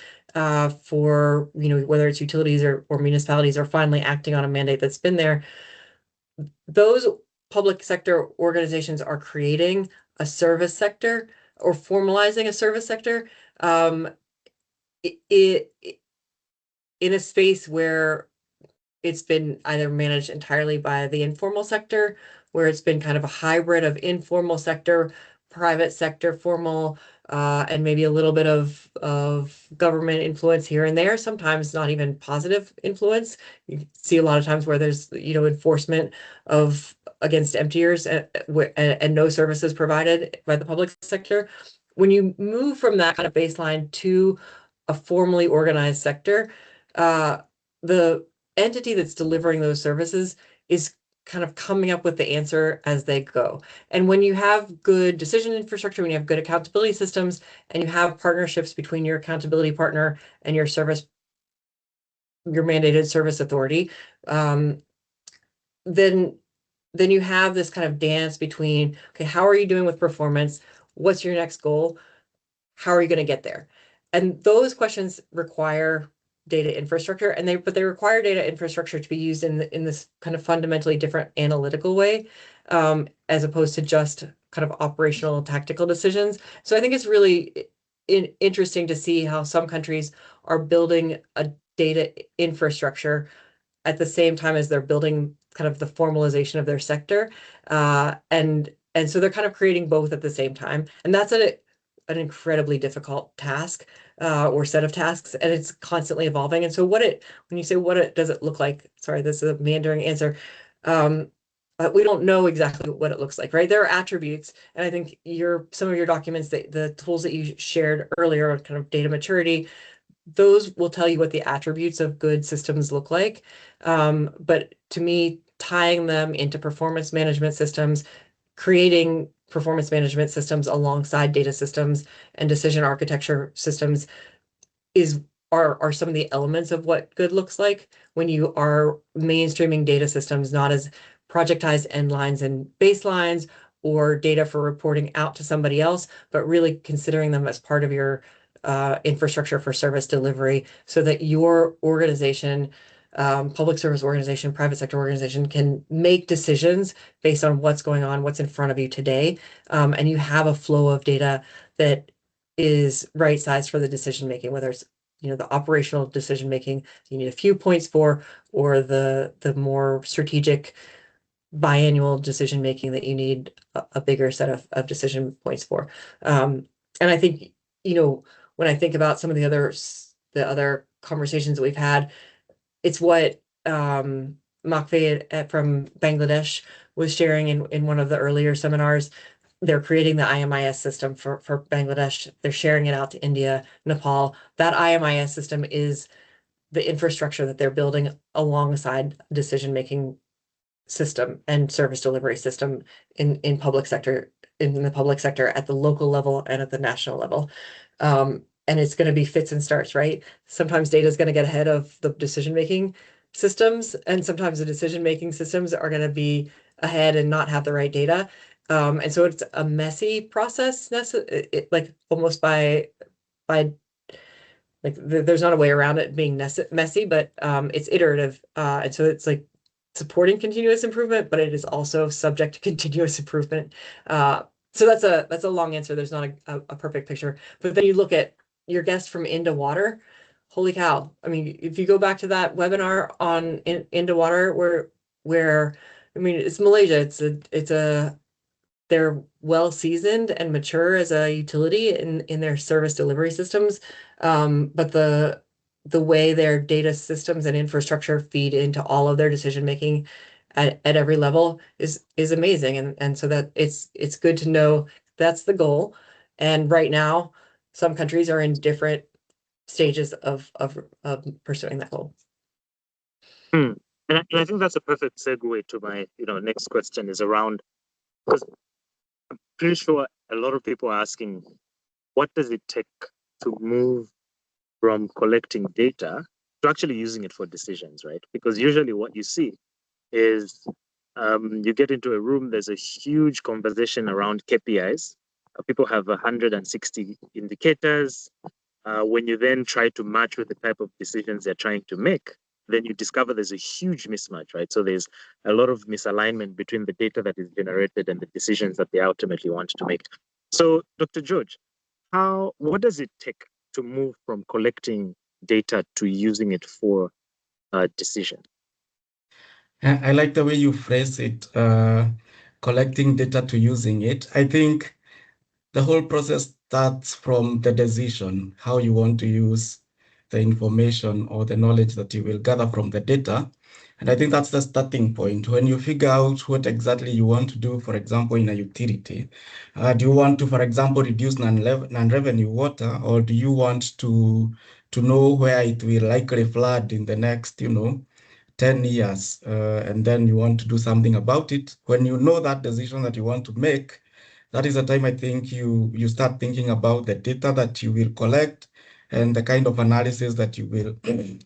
for whether it's utilities or municipalities are finally acting on a mandate that's been there, those public sector organizations are creating a service sector or formalizing a service sector in a space where it's been either managed entirely by the informal sector, where it's been kind of a hybrid of informal sector, private sector, formal, and maybe a little bit of government influence here and there, sometimes not even positive influence. You see a lot of times where there's, enforcement against emptiers and no services provided by the public sector. When you move from that kind of baseline to a formally organized sector, the entity that's delivering those services is kind of coming up with the answer as they go. And when you have good decision infrastructure, when you have good accountability systems, and you have partnerships between your accountability partner and your mandated service authority, then you have this kind of dance between, okay, how are you doing with performance? What's your next goal? How are you going to get there? And those questions require data infrastructure, but they require data infrastructure to be used in this kind of fundamentally different analytical way, as opposed to just kind of operational tactical decisions. So I think it's really interesting to see how some countries are building a data infrastructure at the same time as they're building kind of the formalization of their sector, and so they're kind of creating both at the same time, and that's an incredibly difficult task, or set of tasks, and it's constantly evolving. And so when you say what does it look like, sorry, this is a meandering answer, we don't know exactly what it looks like, right? There are attributes, and I think some of your documents, the tools that you shared earlier on kind of data maturity, those will tell you what the attributes of good systems look like. But to me, tying them into performance management systems, creating performance management systems alongside data systems and decision architecture systems are some of the elements of what good looks like when you are mainstreaming data systems, not as projectized end lines and baselines or data for reporting out to somebody else, but really considering them as part of your infrastructure for service delivery, so that your organization, public service organization, private sector organization, can make decisions based on what's going on, what's in front of you today, and you have a flow of data that is right sized for the decision making, whether it's the operational decision making you need a few points for, or the more strategic biannual decision making that you need a bigger set of decision points for. And I think when I think about some of the other conversations that we've had, it's what 𝗪𝗪𝗛 from Bangladesh was sharing in one of the earlier seminars. They're creating the IMIS system for Bangladesh. They're sharing it out to India, Nepal. That IMIS system is the infrastructure that they're building alongside decision-making system and service delivery system in the public sector at the local level and at the national level. And it's going to be fits and starts, right? Sometimes data is going to get ahead of the decision-making systems, and sometimes the decision-making systems are going to be ahead and not have the right data. And so it's a messy process, like almost by like there's not a way around it being messy, but it's iterative. And so it's like supporting continuous improvement, but it is also subject to continuous improvement. So that's a long answer. There's not a perfect picture. But then you look at your guest from 𝗏𝑊ater. Holy cow. I mean, if you go back to that webinar on 𝗏𝑊ater where I mean, it's Malaysia. They're well seasoned and mature as a utility in their service delivery systems. But the way their data systems and infrastructure feed into all of their decision making at every level is amazing. And so that it's good to know that's the goal. And right now, some countries are in different stages of pursuing that goal. And I think that's a perfect segue to my next question is around, because I'm pretty sure a lot of people are asking, what does it take to move from collecting data to actually using it for decisions, right? Because usually what you see is you get into a room, there's a huge conversation around KPIs. People have 160 indicators. When you then try to match with the type of decisions they're trying to make, then you discover there's a huge mismatch, right? So there's a lot of misalignment between the data that is generated and the decisions that they ultimately want to make. So, Dr. George, what does it take to move from collecting data to using it for decision? I like the way you phrase it, collecting data to using it. I think the whole process starts from the decision, how you want to use the information or the knowledge that you will gather from the data. And I think that's the starting point. When you figure out what exactly you want to do, for example, in a utility, do you want to, for example, reduce non-revenue water, or do you want to know where it will likely flood in the next, 10 years, and then you want to do something about it? When you know that decision that you want to make, that is the time I think you start thinking about the data that you will collect and the kind of analysis that you will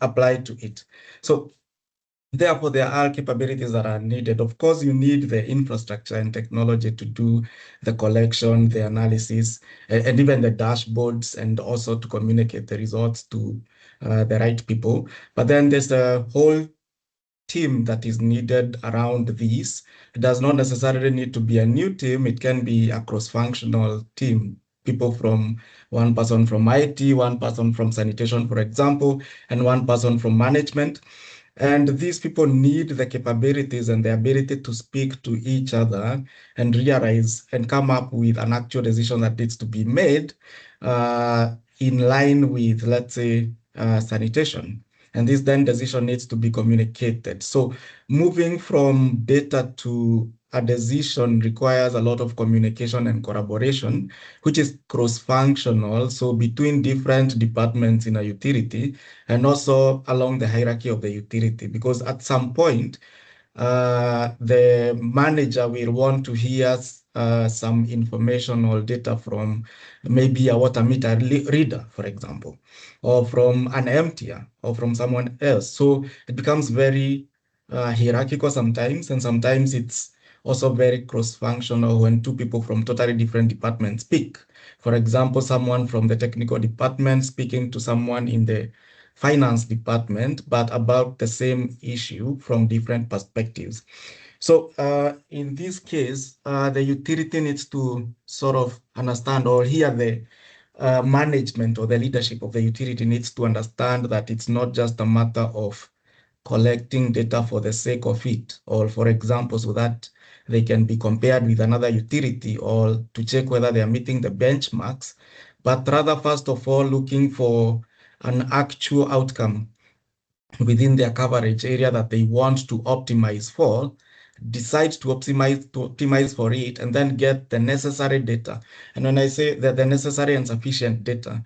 apply to it. So therefore, there are capabilities that are needed. Of course, you need the infrastructure and technology to do the collection, the analysis, and even the dashboards, and also to communicate the results to the right people. But then there's a whole team that is needed around these. It does not necessarily need to be a new team. It can be a cross-functional team. People one person from IT, one person from sanitation, for example, and one person from management. And these people need the capabilities and the ability to speak to each other and realize and come up with an actual decision that needs to be made in line with, let's say, sanitation. And this then decision needs to be communicated. So moving from data to a decision requires a lot of communication and collaboration, which is cross-functional, so between different departments in a utility, and also along the hierarchy of the utility, because at some point, the manager will want to hear some information or data from maybe a water meter reader, for example, or from an emptier, or from someone else. So it becomes very hierarchical sometimes, and sometimes it's also very cross-functional when two people from totally different departments speak. For example, someone from the technical department speaking to someone in the finance department, but about the same issue from different perspectives. So in this case, the utility needs to sort of understand, or here the management or the leadership of the utility needs to understand that it's not just a matter of collecting data for the sake of it, or for example, so that they can be compared with another utility or to check whether they are meeting the benchmarks, but rather, first of all, looking for an actual outcome within their coverage area that they want to optimize for, decide to optimize for it, and then get the necessary data. And when I say that the necessary and sufficient data,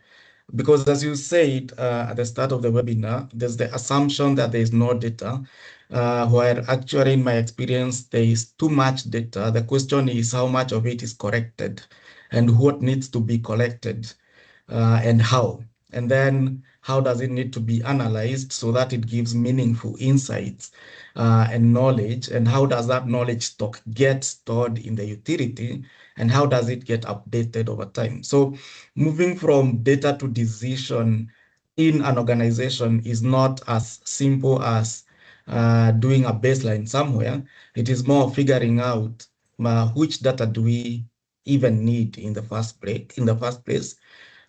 Because as you said at the start of the webinar, there's the assumption that there is no data, where actually in my experience, there is too much data. The question is how much of it is corrected and what needs to be collected and how. And then how does it need to be analyzed so that it gives meaningful insights and knowledge? And how does that knowledge stock get stored in the utility? And how does it get updated over time? So moving from data to decision in an organization is not as simple as doing a baseline somewhere. It is more figuring out which data do we even need in the first place,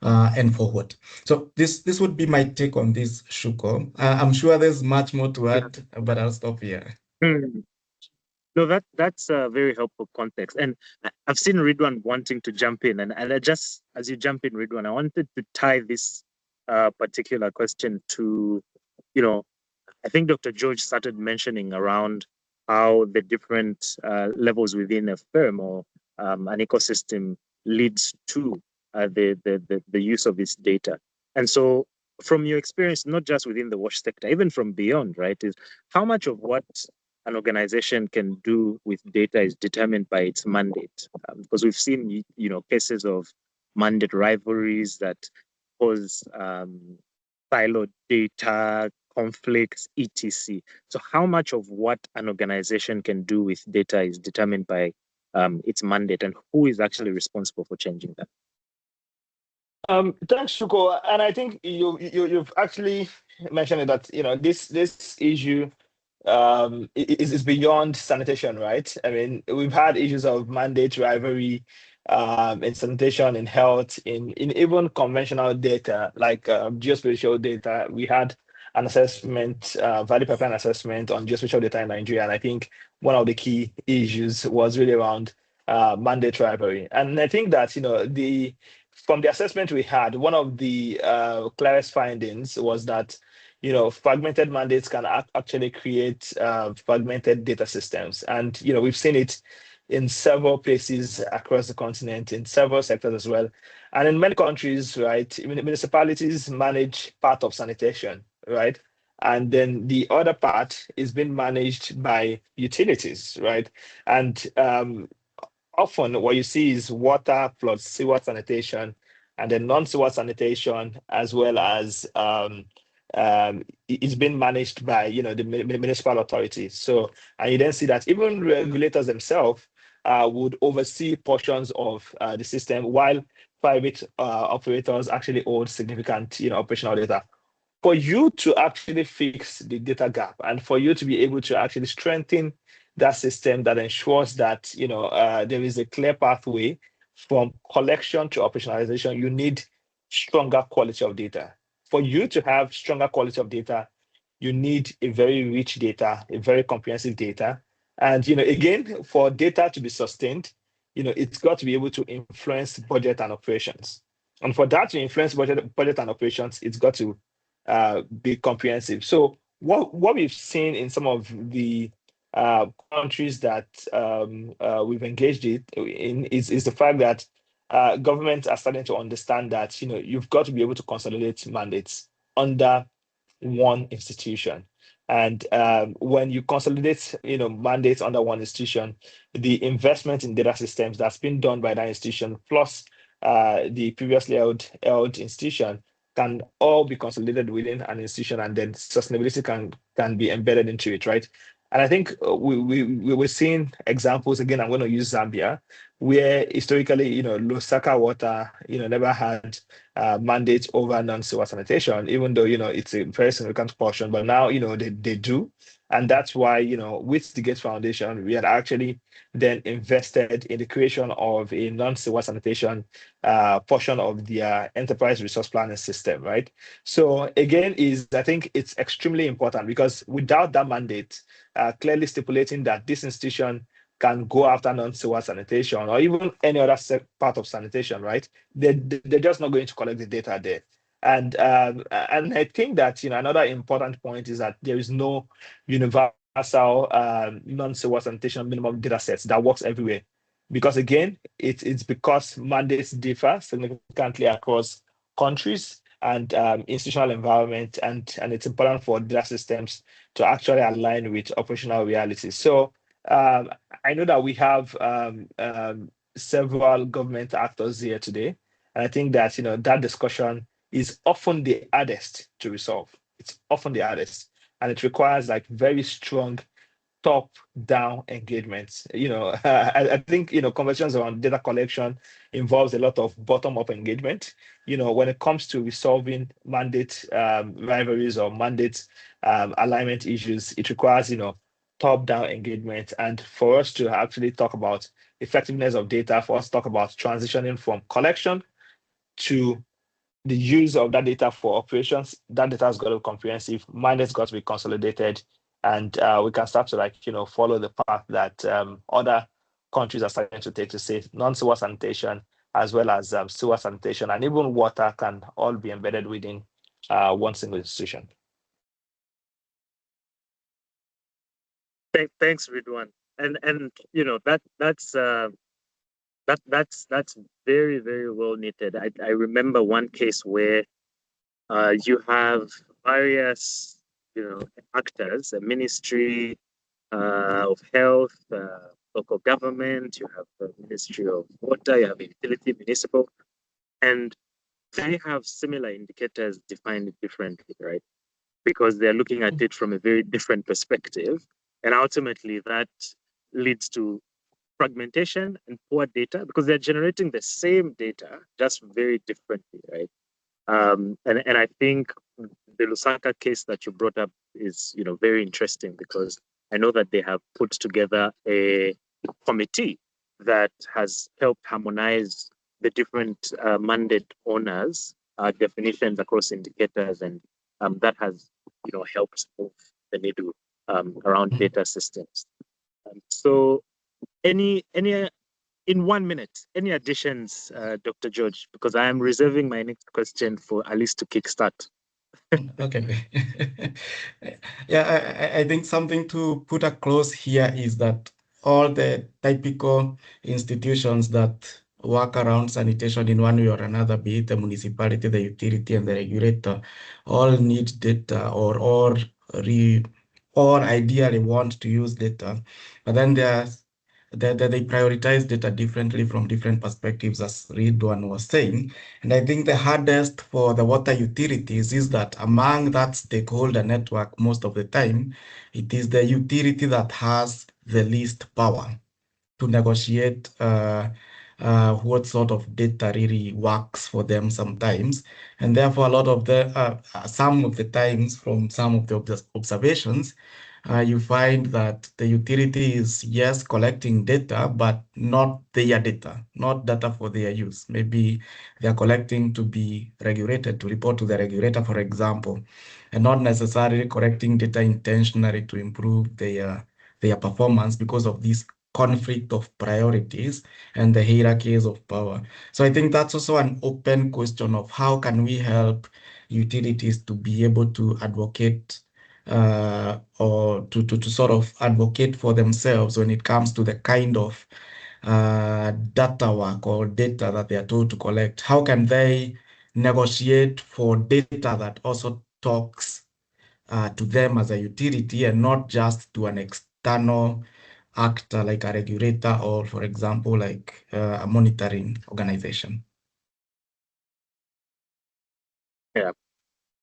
and for what. So this would be my take on this, Shuko. I'm sure there's much more to add, but I'll stop here. No, that's a very helpful context. And I've seen Ridwan wanting to jump in. And I just, as you jump in, Ridwan, I wanted to tie this particular question to, I think Dr. George started mentioning around how the different levels within a firm or an ecosystem leads to the use of this data. And so from your experience, not just within the WASH sector, even from beyond, right, is how much of what an organization can do with data is determined by its mandate. Because we've seen, cases of mandate rivalries that cause siloed data, conflicts, etc. So how much of what an organization can do with data is determined by its mandate, and who is actually responsible for changing that? Thanks, Shuko. And I think you've actually mentioned it that this issue is beyond sanitation, right? I mean, we've had issues of mandate rivalry in sanitation, in health, in even conventional data like geospatial data. We had an assessment, value pipeline assessment on geospatial data in Nigeria, and I think one of the key issues was really around mandate rivalry. And I think that from the assessment we had, one of the clearest findings was that fragmented mandates can actually create fragmented data systems. And, we've seen it in several places across the continent, in several sectors as well. And in many countries, right, municipalities manage part of sanitation, right? And then the other part is being managed by utilities, right? And often what you see is water plus sewer sanitation, and then non-sewer sanitation, as well as it's been managed by the municipal authority. So, and you then see that even regulators themselves would oversee portions of the system, while private operators actually hold significant operational data. For you to actually fix the data gap, and for you to be able to actually strengthen that system that ensures that there is a clear pathway from collection to operationalization, you need stronger quality of data. For you to have stronger quality of data, you need a very rich data, a very comprehensive data. And again, for data to be sustained, it's got to be able to influence budget and operations. And for that to influence budget and operations, it's got to be comprehensive. So what we've seen in some of the countries that we've engaged in is the fact that governments are starting to understand that you've got to be able to consolidate mandates under one institution. And when you consolidate mandates under one institution, the investment in data systems that's been done by that institution plus the previously held institution can all be consolidated within an institution, and then sustainability can be embedded into it, right? And I think we were seeing examples. Again, I'm going to use Zambia, where historically, Lusaka Water, never had mandates over non-sewer sanitation, even though, it's a very significant portion. But now, they do. And that's why, with the Gates Foundation, we had actually then invested in the creation of a non-sewer sanitation portion of their enterprise resource planning system, right? So again, I think it's extremely important, because without that mandate, clearly stipulating that this institution can go after non-sewer sanitation or even any other part of sanitation, right? They're just not going to collect the data there. And I think that another important point is that there is no universal non-sewer sanitation minimum data sets that works everywhere, because again, it's because mandates differ significantly across countries, and institutional environment, and it's important for data systems to actually align with operational realities. So I know that we have several government actors here today, and I think that that discussion is often the hardest to resolve. It's often the hardest, and it requires like very strong top-down engagements. I think conversations around data collection involves a lot of bottom-up engagement. When it comes to resolving mandate rivalries or mandate alignment issues, it requires top-down engagement. And for us to actually talk about effectiveness of data, for us to talk about transitioning from collection to the use of that data for operations, that data has got to be comprehensive, mandate's got to be consolidated, and we can start to follow the path that other countries are starting to take to say non-sewer sanitation as well as sewer sanitation and even water can all be embedded within one single institution. Thanks, Ridwan. And that's very, very well knitted. I remember one case where you have various actors, a ministry of health, local government, you have the Ministry of Water, you have utility, municipal, and they have similar indicators defined differently, right? Because they're looking at it from a very different perspective. And ultimately that leads to fragmentation and poor data because they're generating the same data, just very differently, right? And I think the Lusaka case that you brought up is very interesting because I know that they have put together a committee that has helped harmonize the different mandate owners' definitions across indicators, and that has helped move the needle around data systems. So in 1 minute, any additions, Dr. George? Because I am reserving my next question for Alice to kickstart. Okay. Yeah, I think something to put across here is that all the typical institutions that work around sanitation in one way or another, be it the municipality, the utility, and the regulator, all need data or ideally want to use data. But then they prioritize data differently from different perspectives, as Ridwan was saying. And I think the hardest for the water utilities is that among that stakeholder network, most of the time, it is the utility that has the least power to negotiate what sort of data really works for them sometimes. And therefore, a lot of some of the times from some of the observations, you find that the utility is, yes, collecting data, but not their data, not data for their use. Maybe they are collecting to be regulated, to report to the regulator, for example, and not necessarily collecting data intentionally to improve their performance because of this conflict of priorities and the hierarchies of power. So I think that's also an open question of how can we help utilities to be able to advocate or to sort of advocate for themselves when it comes to the kind of data work or data that they are told to collect. How can they negotiate for data that also talks to them as a utility and not just to an external actor like a regulator or, for example, like a monitoring organization? Yeah.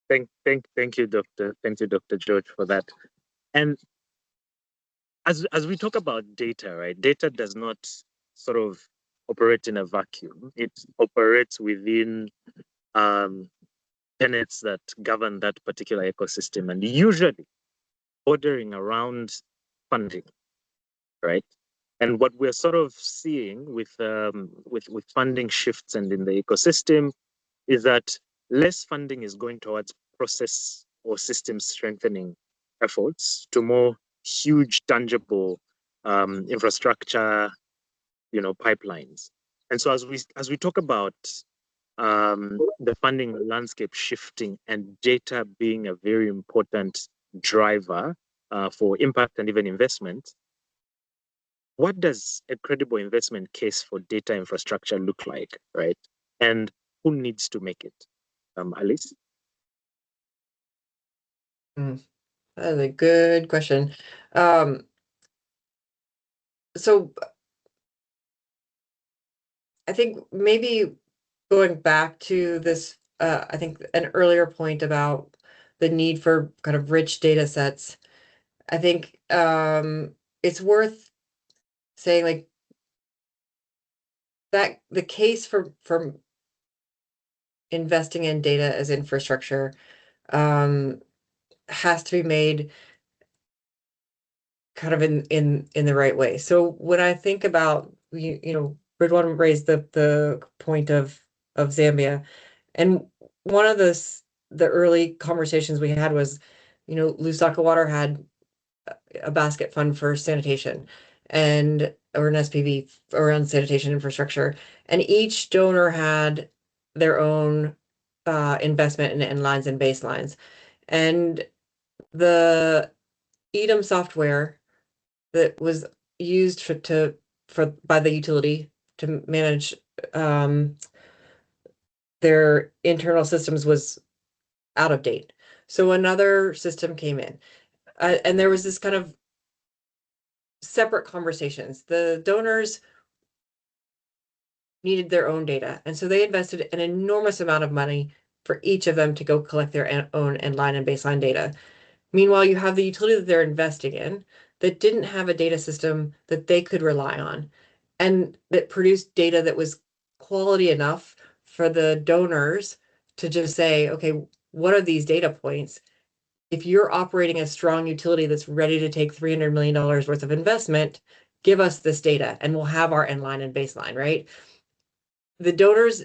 Thank you, Dr. George, for that. And as we talk about data, right? Data does not sort of operate in a vacuum. It operates within tenets that govern that particular ecosystem, and usually bordering around funding, right? And what we're sort of seeing with funding shifts and in the ecosystem is that less funding is going towards process or system strengthening efforts to more huge, tangible infrastructure, pipelines. And so as we talk about the funding landscape shifting and data being a very important driver for impact and even investment, what does a credible investment case for data infrastructure look like, right? And who needs to make it? Alice? That is a good question. So I think maybe going back to this, I think an earlier point about the need for kind of rich data sets, I think it's worth saying like that the case for investing in data as infrastructure has to be made kind of in the right way. So when I think about Ridwan raised the point of Zambia, and one of the early conversations we had was, Lusaka Water had a basket fund for sanitation or an SPV around sanitation infrastructure, and each donor had their own investment in lines and baselines, and the 𝗲𝗏 software that was used by the utility to manage their internal systems was out of date. So another system came in, and there was this kind of separate conversations. The donors needed their own data, and so they invested an enormous amount of money for each of them to go collect their own line and baseline data. Meanwhile, you have the utility that they're investing in that didn't have a data system that they could rely on, and that produced data that was quality enough for the donors to just say, okay, what are these data points? If you're operating a strong utility that's ready to take $300 million worth of investment, give us this data and we'll have our end line and baseline, right? The donors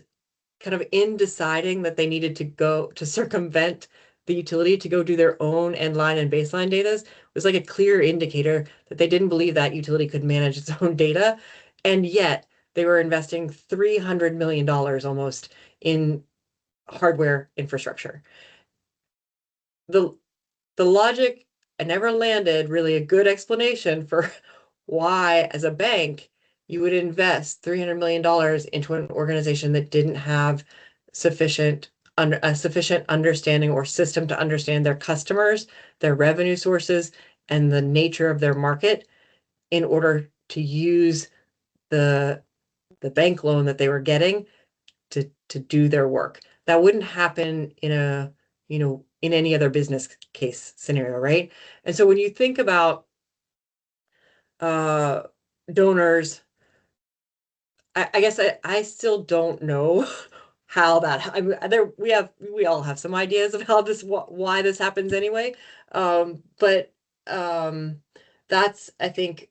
kind of in deciding that they needed to go to circumvent the utility to go do their own end line and baseline data was like a clear indicator that they didn't believe that utility could manage its own data. And yet they were investing $300 million almost in hardware infrastructure. The logic, I never landed really a good explanation for why, as a bank, you would invest $300 million into an organization that didn't have sufficient understanding or system to understand their customers, their revenue sources, and the nature of their market in order to use the bank loan that they were getting to do their work. That wouldn't happen in any other business case scenario, right? And so when you think about donors, I guess I still don't know how that. I mean, we all have some ideas of why this happens anyway, but that's, I think,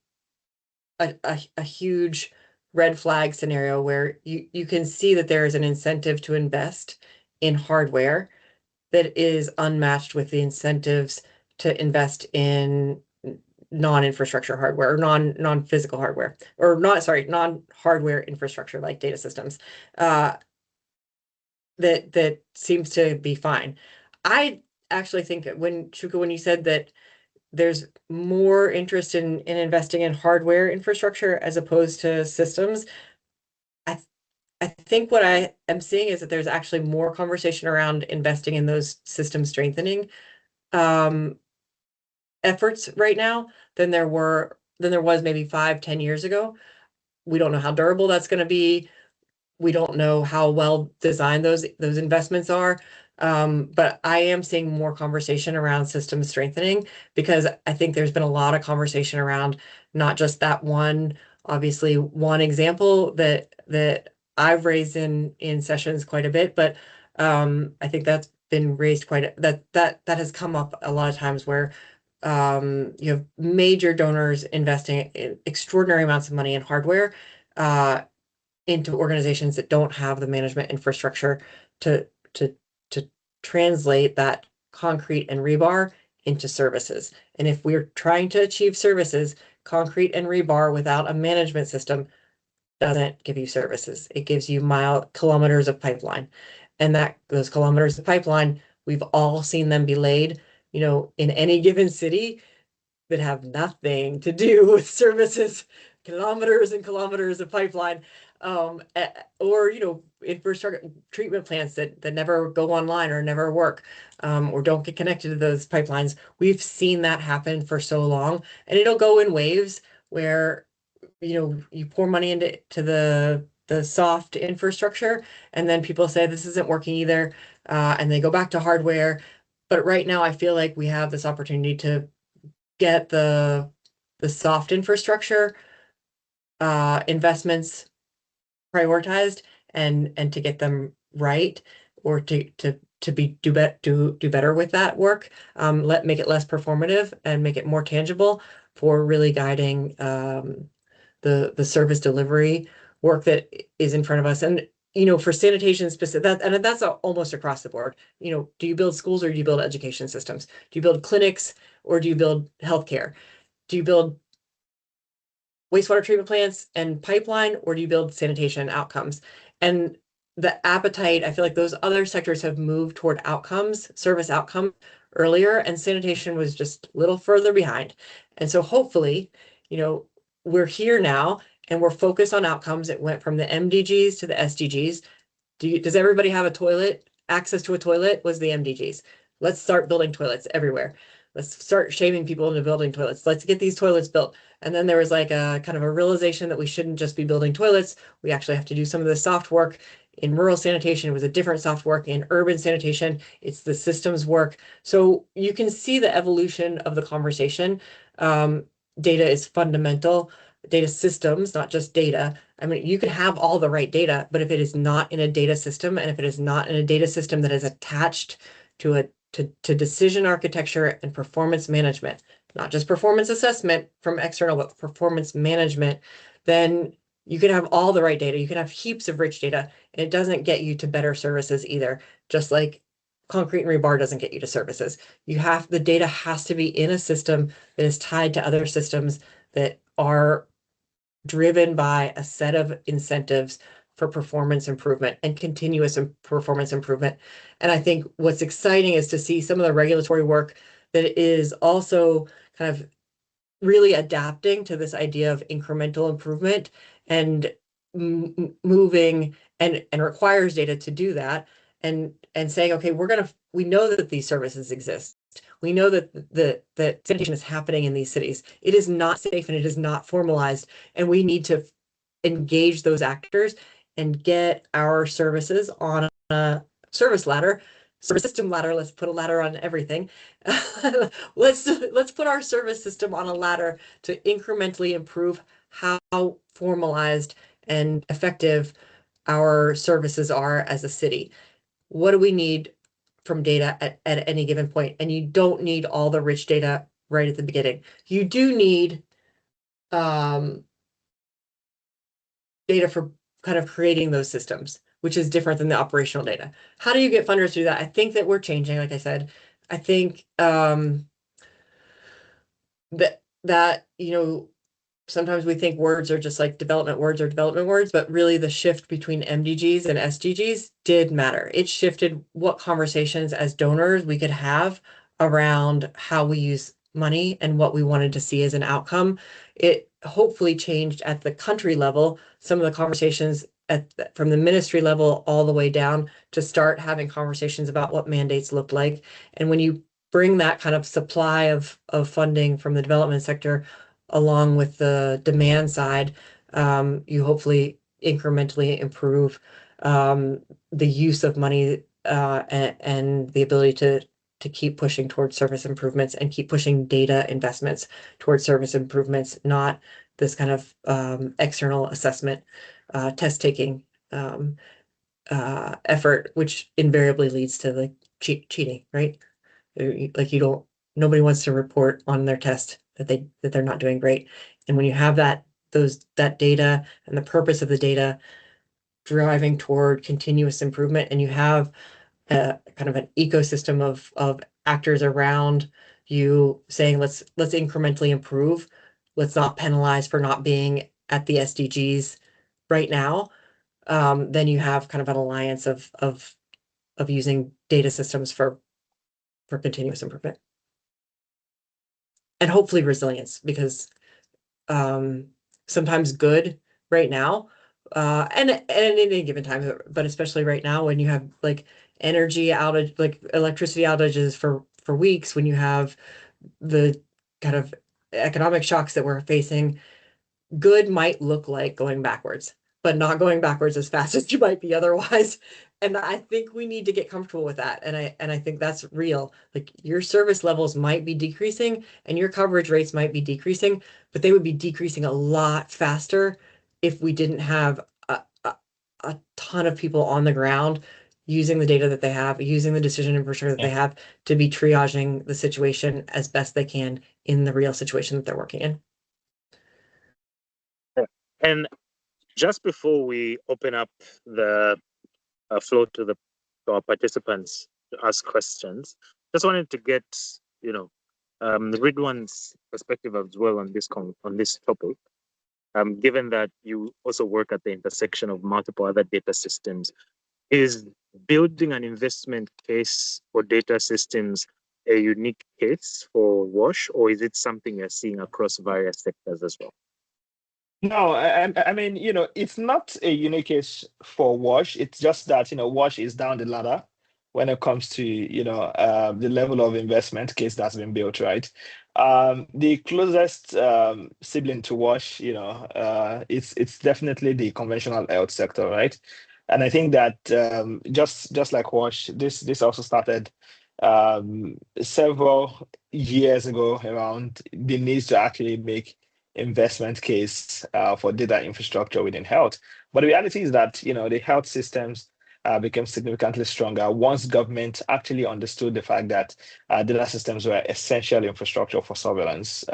a huge red flag scenario where you can see that there is an incentive to invest in hardware that is unmatched with the incentives to invest in non-infrastructure hardware or non-physical hardware, or non-hardware infrastructure like data systems. That seems to be fine. I actually think that when you said that there's more interest in investing in hardware infrastructure as opposed to systems, I think what I am seeing is that there's actually more conversation around investing in those system strengthening efforts right now than there was maybe 5-10 years ago. We don't know how durable that's going to be. We don't know how well designed those investments are. But I am seeing more conversation around system strengthening, because I think there's been a lot of conversation around not just that one example that I've raised in sessions quite a bit, but I think that's been raised that has come up a lot of times where you have major donors investing in extraordinary amounts of money in hardware into organizations that don't have the management infrastructure to translate that concrete and rebar into services. And if we're trying to achieve services, concrete and rebar without a management system doesn't give you services. It gives you kilometers of pipeline. And those kilometers of pipeline, we've all seen them be laid, in any given city that have nothing to do with services, kilometers and kilometers of pipeline, or infrastructure treatment plants that never go online or never work, or don't get connected to those pipelines. We've seen that happen for so long, and it'll go in waves where, you pour money into the soft infrastructure, and then people say this isn't working either, and they go back to hardware. But right now, I feel like we have this opportunity to get the soft infrastructure investments prioritized and to get them right, or to do better with that work. Make it less performative and make it more tangible for really guiding the service delivery work that is in front of us. And for sanitation specific, that's almost across the board. Do you build schools or do you build education systems? Do you build clinics or do you build healthcare? Do you build wastewater treatment plants and pipeline, or do you build sanitation outcomes? And the appetite, I feel like those other sectors have moved toward outcomes, service outcome earlier, and sanitation was just a little further behind. And so hopefully, we're here now and we're focused on outcomes. It went from the MDGs to the SDGs. Does everybody have a toilet? Access to a toilet was the MDGs. Let's start building toilets everywhere. Let's start shaming people into building toilets. Let's get these toilets built. And then there was like a kind of a realization that we shouldn't just be building toilets. We actually have to do some of the soft work. In rural sanitation, it was a different soft work. In urban sanitation, it's the systems work. So you can see the evolution of the conversation. Data is fundamental. Data systems, not just data. I mean, you can have all the right data, but if it is not in a data system, and if it is not in a data system that is attached to decision architecture and performance management, not just performance assessment from external, but performance management, then you can have all the right data. You can have heaps of rich data, and it doesn't get you to better services either. Just like concrete and rebar doesn't get you to services. The data has to be in a system that is tied to other systems that are driven by a set of incentives for performance improvement and continuous performance improvement. And I think what's exciting is to see some of the regulatory work that is also kind of really adapting to this idea of incremental improvement and moving and requires data to do that, and saying, okay, we know that these services exist. We know that sanitation is happening in these cities. It is not safe and it is not formalized, and we need to engage those actors and get our services on a service system ladder. Let's put a ladder on everything. Let's put our service system on a ladder to incrementally improve how formalized and effective our services are as a city. What do we need from data at any given point? And you don't need all the rich data right at the beginning. You do need data for kind of creating those systems, which is different than the operational data. How do you get funders to do that? I think that we're changing, like I said. I think that sometimes we think words are just like development words, but really the shift between MDGs and SDGs did matter. It shifted what conversations as donors we could have around how we use money and what we wanted to see as an outcome. It hopefully changed at the country level, some of the conversations from the ministry level all the way down to start having conversations about what mandates looked like. And when you bring that kind of supply of funding from the development sector along with the demand side, you hopefully incrementally improve the use of money and the ability to keep pushing towards service improvements and keep pushing data investments towards service improvements, not this kind of external assessment, test taking effort, which invariably leads to like cheating, right? Like nobody wants to report on their test that they're not doing great. And when you have that data and the purpose of the data driving toward continuous improvement, and you have a kind of an ecosystem of actors around you saying, let's incrementally improve, let's not penalize for not being at the SDGs right now, then you have kind of an alliance of using data systems for continuous improvement. And hopefully resilience, because sometimes good right now and at any given time, but especially right now when you have like energy outage, like electricity outages for weeks, when you have the kind of economic shocks that we're facing, good might look like going backwards, but not going backwards as fast as you might be otherwise. And I think we need to get comfortable with that. And I think that's real. Like your service levels might be decreasing and your coverage rates might be decreasing, but they would be decreasing a lot faster if we didn't have a ton of people on the ground using the data that they have, using the decision infrastructure that they have to be triaging the situation as best they can in the real situation that they're working in. And just before we open up the floor to our participants to ask questions, just wanted to get Ridwan's perspective as well on this topic. Given that you also work at the intersection of multiple other data systems, is building an investment case for data systems a unique case for WASH, or is it something you're seeing across various sectors as well? No, I mean, it's not a unique case for WASH. It's just that, WASH is down the ladder when it comes to, the level of investment case that's been built, right? The closest sibling to WASH, it's definitely the conventional health sector, right? And I think that just like WASH, this also started several years ago around the need to actually make investment case for data infrastructure within health. But the reality is that the health systems became significantly stronger once government actually understood the fact that data systems were essential infrastructure for surveillance,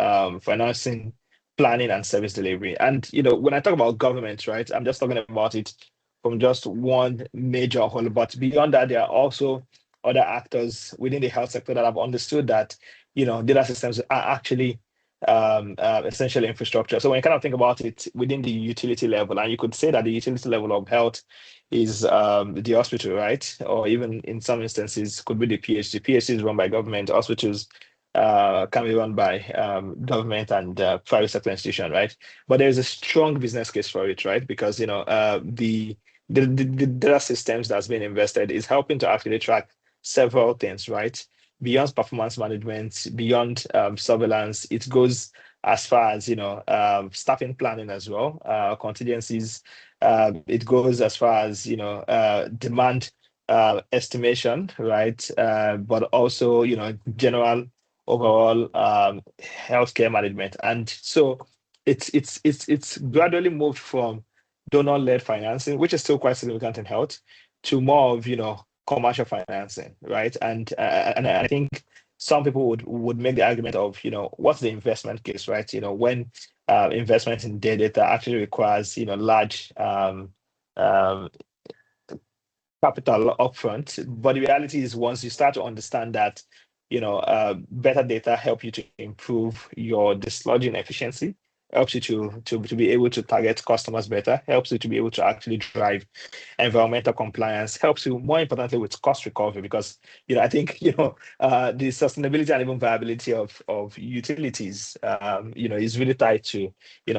financing, planning, and service delivery. And when I talk about government, right, I'm just talking about it from just one major whole. But beyond that, there are also other actors within the health sector that have understood that data systems are actually essential infrastructure. So when you kind of think about it within the utility level, and you could say that the utility level of health is the hospital, right? Or even in some instances could be the PhD. PhD is run by government. Hospitals can be run by government and private sector institution, right? But there is a strong business case for it, right? Because the data systems that's been invested is helping to actually track several things, right? Beyond performance management, beyond surveillance, it goes as far as staffing planning as well, contingencies. It goes as far as demand estimation, right? But also general overall healthcare management, and so it's gradually moved from donor-led financing, which is still quite significant in health, to more of commercial financing, right? And I think some people would make the argument of what's the investment case, right? When investment in data actually requires large capital upfront. But the reality is, once you start to understand that better data help you to improve your dislodging efficiency, helps you to be able to target customers better, helps you to be able to actually drive environmental compliance, helps you more importantly with cost recovery, because I think the sustainability and even viability of utilities is really tied to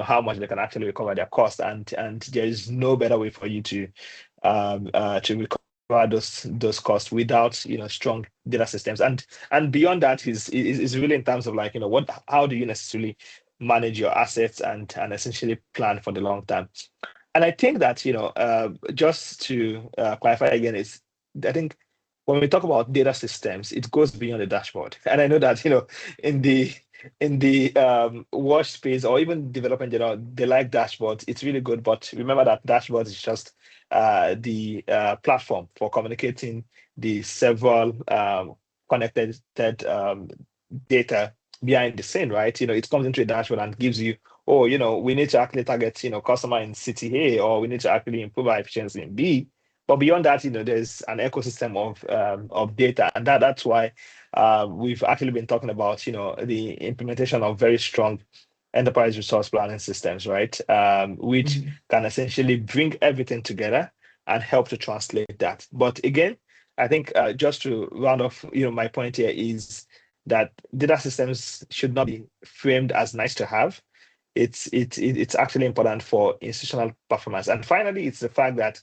how much they can actually recover their cost, and there is no better way for you to recover those costs without strong data systems. And beyond that is really in terms of like how do you necessarily manage your assets and essentially plan for the long term. And I think that just to clarify again, is I think when we talk about data systems, it goes beyond the dashboard. And I know that in the WASH space, or even development general, they like dashboards. It's really good, but remember that dashboards is just the platform for communicating the several connected data behind the scene, right? It comes into a dashboard and gives you, we need to actually target customer in city A, or we need to actually improve our efficiency in B. But beyond that, there's an ecosystem of data, and that's why we've actually been talking about the implementation of very strong enterprise resource planning systems, right? Which can essentially bring everything together and help to translate that. But again, I think just to round off, my point here is that data systems should not be framed as nice to have. it's actually important for institutional performance. And finally, it's the fact that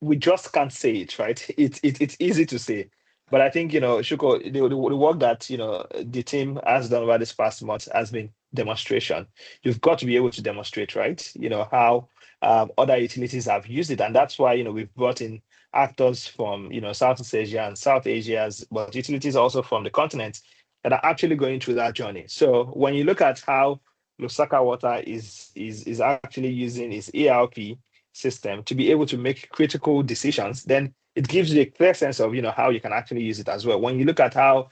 we just can't say it, right? It's easy to say, but I think, Shuko, the work that the team has done over this past month has been demonstration. You've got to be able to demonstrate, right? How other utilities have used it, and that's why we've brought in actors from Southeast Asia and South Asia, but utilities also from the continent that are actually going through that journey. So when you look at how Lusaka Water is actually using its ERP system to be able to make critical decisions, then it gives you a clear sense of how you can actually use it as well. When you look at how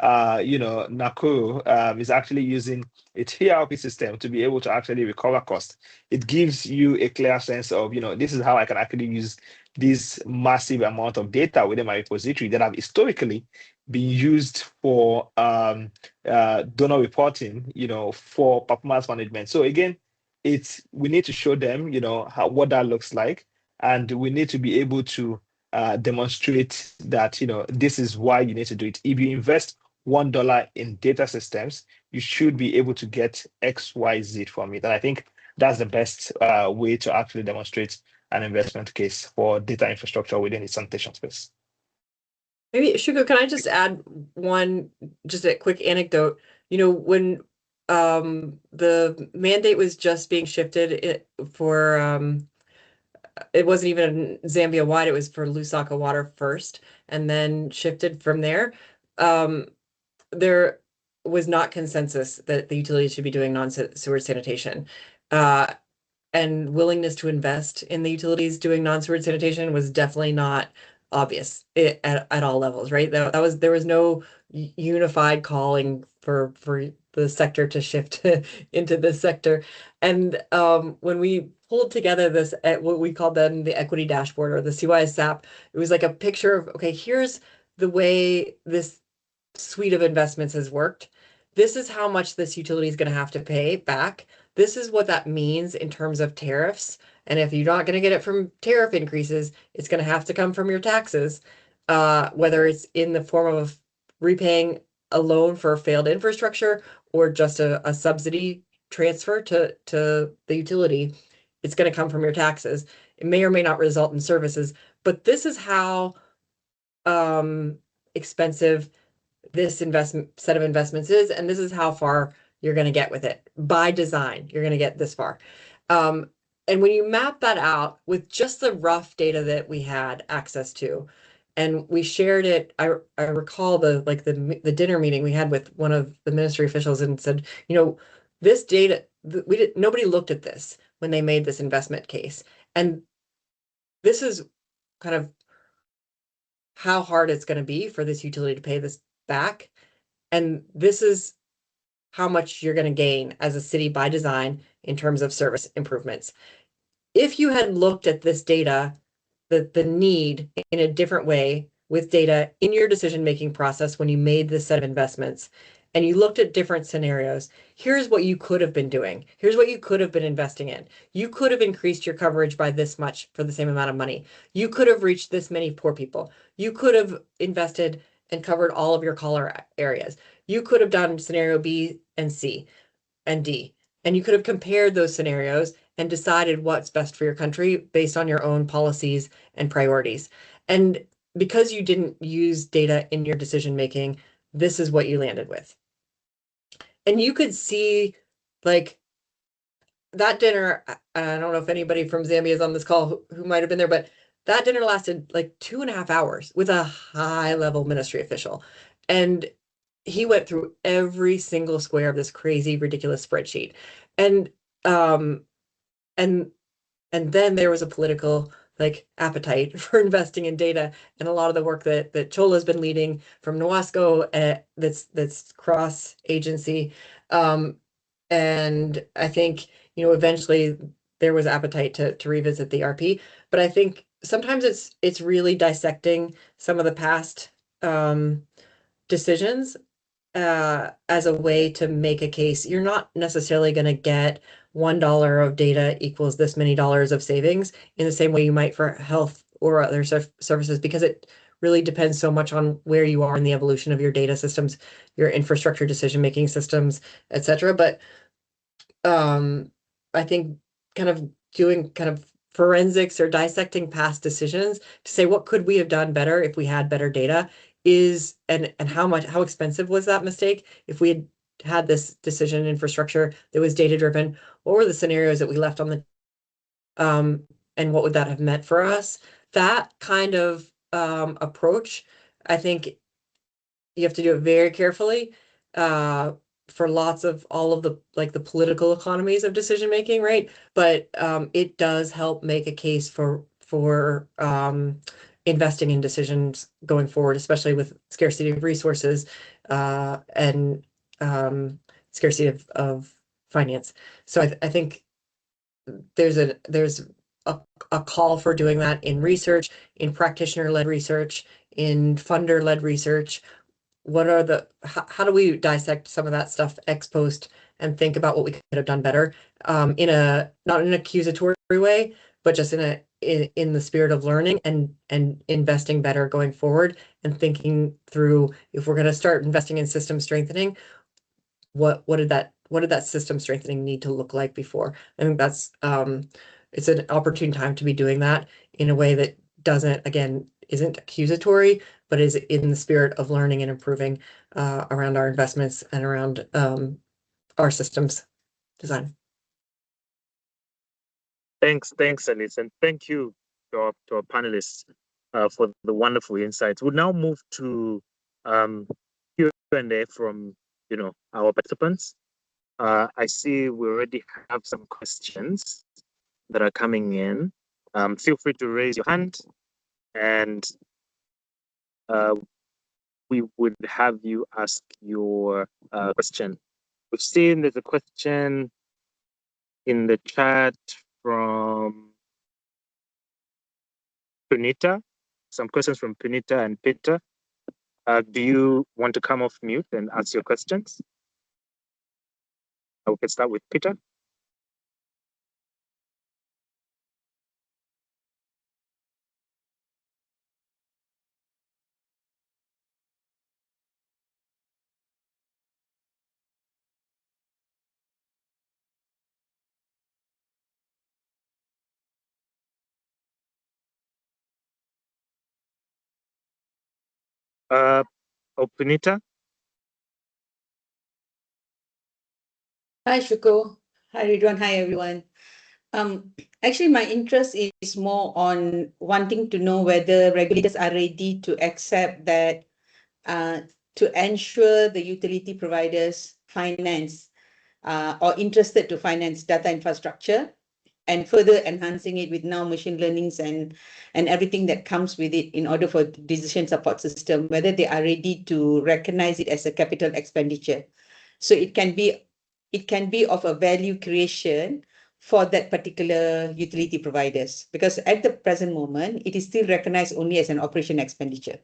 Nakuru is actually using its ERP system to be able to actually recover cost, it gives you a clear sense of this is how I can actually use this massive amount of data within my repository that have historically been used for donor reporting, for performance management. So again, we need to show them, what that looks like, and we need to be able to demonstrate that, this is why you need to do it. If you invest $1 in data systems, you should be able to get XYZ from it. And I think that's the best way to actually demonstrate an investment case for data infrastructure within the sanitation space. Maybe, Shuko, can I just add just a quick anecdote? When the mandate was just being shifted for it wasn't even Zambia wide, it was for Lusaka Water first, and then shifted from there. There was not consensus that the utilities should be doing non-sewage sanitation. And willingness to invest in the utilities doing non-sewage sanitation was definitely not obvious at all levels, right? There was no unified calling for the sector to shift into this sector. And when we pulled together this, what we called then the equity dashboard or the 𝗀𝗃, it was like a picture of, okay, here's the way this suite of investments has worked. This is how much this utility is going to have to pay back. This is what that means in terms of tariffs. And if you're not going to get it from tariff increases, it's going to have to come from your taxes, whether it's in the form of repaying a loan for failed infrastructure or just a subsidy transfer to the utility. It's going to come from your taxes. It may or may not result in services, but this is how expensive this set of investments is, and this is how far you're going to get with it. By design, you're going to get this far. And when you map that out with just the rough data that we had access to, and we shared it, I recall the dinner meeting we had with one of the ministry officials and said, this data, nobody looked at this when they made this investment case. And this is kind of how hard it's going to be for this utility to pay this back. And this is how much you're going to gain as a city by design in terms of service improvements. If you had looked at this data, the need in a different way with data in your decision-making process when you made this set of investments, and you looked at different scenarios, here's what you could have been doing. Here's what you could have been investing in. You could have increased your coverage by this much for the same amount of money. You could have reached this many poor people. You could have invested and covered all of your caller areas. You could have done scenario B and C and D, and you could have compared those scenarios and decided what's best for your country based on your own policies and priorities. And because you didn't use data in your decision-making, this is what you landed with. And you could see, like, that dinner, I don't know if anybody from Zambia is on this call who might have been there, but that dinner lasted like 2.5 hours with a high-level ministry official. And he went through every single square of this crazy, ridiculous spreadsheet. And then there was a political appetite for investing in data, and a lot of the work that Chola has been leading from NOASCO, that's cross agency. And I think, eventually there was appetite to revisit the RP, but I think sometimes it's really dissecting some of the past decisions as a way to make a case. You're not necessarily going to get $1 of data equals this many dollars of savings in the same way you might for health or other services, because it really depends so much on where you are in the evolution of your data systems, your infrastructure decision-making systems, etc. But I think kind of doing kind of forensics or dissecting past decisions to say what could we have done better if we had better data is, and how expensive was that mistake if we had this decision infrastructure that was data driven. What were the scenarios that we left on the and what would that have meant for us? That kind of approach, I think you have to do it very carefully for lots of all of the the political economies of decision making, right? But it does help make a case for investing in decisions going forward, especially with scarcity of resources and scarcity of finance. So I think there's a call for doing that in research, in practitioner-led research, in funder-led research. What are the how do we dissect some of that stuff ex post and think about what we could have done better in a not in an accusatory way, but just in the spirit of learning and investing better going forward, and thinking through, if we're going to start investing in system strengthening, what did that system strengthening need to look like before? I think that's it's an opportune time to be doing that in a way that isn't accusatory, but is in the spirit of learning and improving around our investments and around our systems design. Thanks, Alice, and thank you to our panelists for the wonderful insights. We'll now move to Q&A from our participants. I see we already have some questions that are coming in. Feel free to raise your hand, and we would have you ask your question. We've seen there's a question in the chat from Punita. Some questions from Punita and Peter. Do you want to come off mute and ask your questions? We can start with Peter. Punita. Hi, Shuko. Hi, Ridwan. Hi, everyone. Actually, my interest is more on wanting to know whether regulators are ready to accept that to ensure the utility providers finance or interested to finance data infrastructure and further enhancing it with now machine learnings and everything that comes with it in order for decision support system, whether they are ready to recognize it as a capital expenditure. So it can be of a value creation for that particular utility providers, because at the present moment, it is still recognized only as an operation expenditure.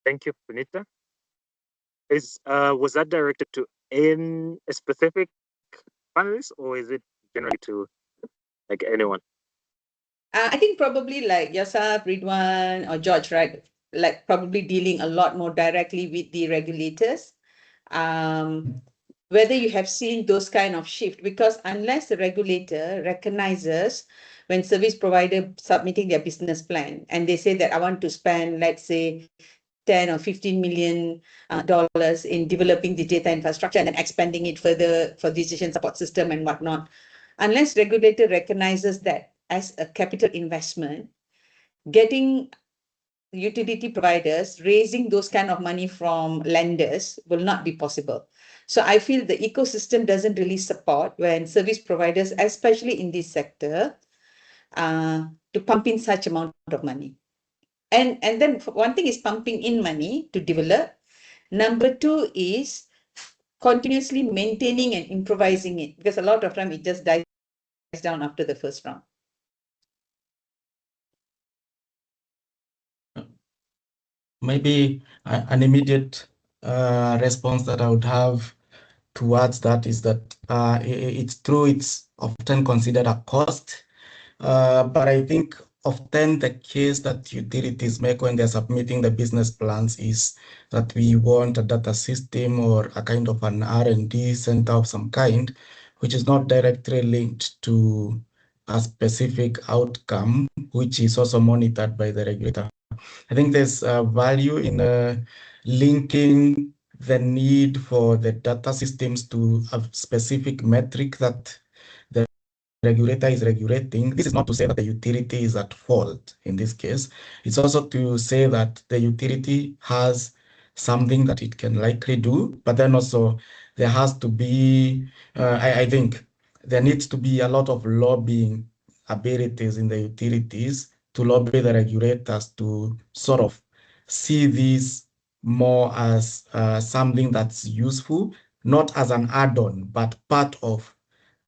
Thank you, Punita. Was that directed to a specific panelist, or is it generally to anyone? I think probably like yourself, Ridwan, or George, right? Like probably dealing a lot more directly with the regulators. Whether you have seen those kind of shift, because unless the regulator recognizes when service provider submitting their business plan and they say that I want to spend, let's say, 10 or 15 million dollars in developing the data infrastructure and then expanding it further for decision support system and whatnot, unless regulator recognizes that as a capital investment, getting utility providers raising those kind of money from lenders will not be possible. So I feel the ecosystem doesn't really support when service providers, especially in this sector, to pump in such amount of money. And then one thing is pumping in money to develop. Number two is continuously maintaining and improvising it, because a lot of time it just dies down after the first round. Maybe an immediate response that I would have towards that is that it's true, it's often considered a cost, but I think often the case that utilities make when they're submitting the business plans is that we want a data system or a kind of an R&D center of some kind, which is not directly linked to a specific outcome, which is also monitored by the regulator. I think there's value in linking the need for the data systems to a specific metric that the regulator is regulating. This is not to say that the utility is at fault in this case. It's also to say that the utility has something that it can likely do, but then also there has to be, I think there needs to be a lot of lobbying abilities in the utilities to lobby the regulators to sort of see this more as something that's useful, not as an add-on, but part of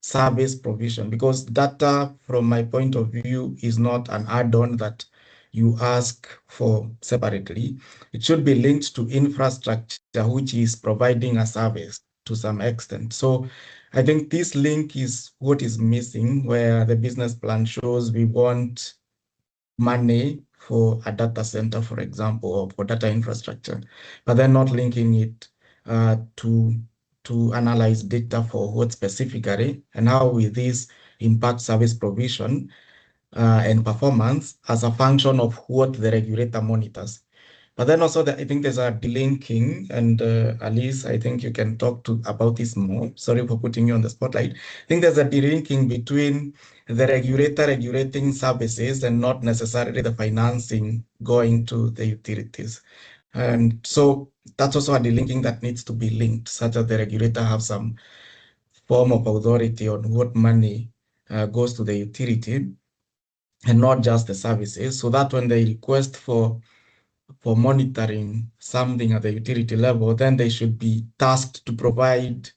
service provision, because data, from my point of view, is not an add-on that you ask for separately. It should be linked to infrastructure, which is providing a service to some extent. So I think this link is what is missing, where the business plan shows we want money for a data center, for example, or for data infrastructure, but they're not linking it to analyze data for what specifically, and how will this impact service provision and performance as a function of what the regulator monitors. But then also, I think there's a delinking, and Alice, I think you can talk about this more. Sorry for putting you on the spotlight. I think there's a delinking between the regulator regulating services and not necessarily the financing going to the utilities. And so that's also a delinking that needs to be linked, such that the regulator have some form of authority on what money goes to the utility and not just the services, so that when they request for monitoring something at the utility level, then they should be tasked to provide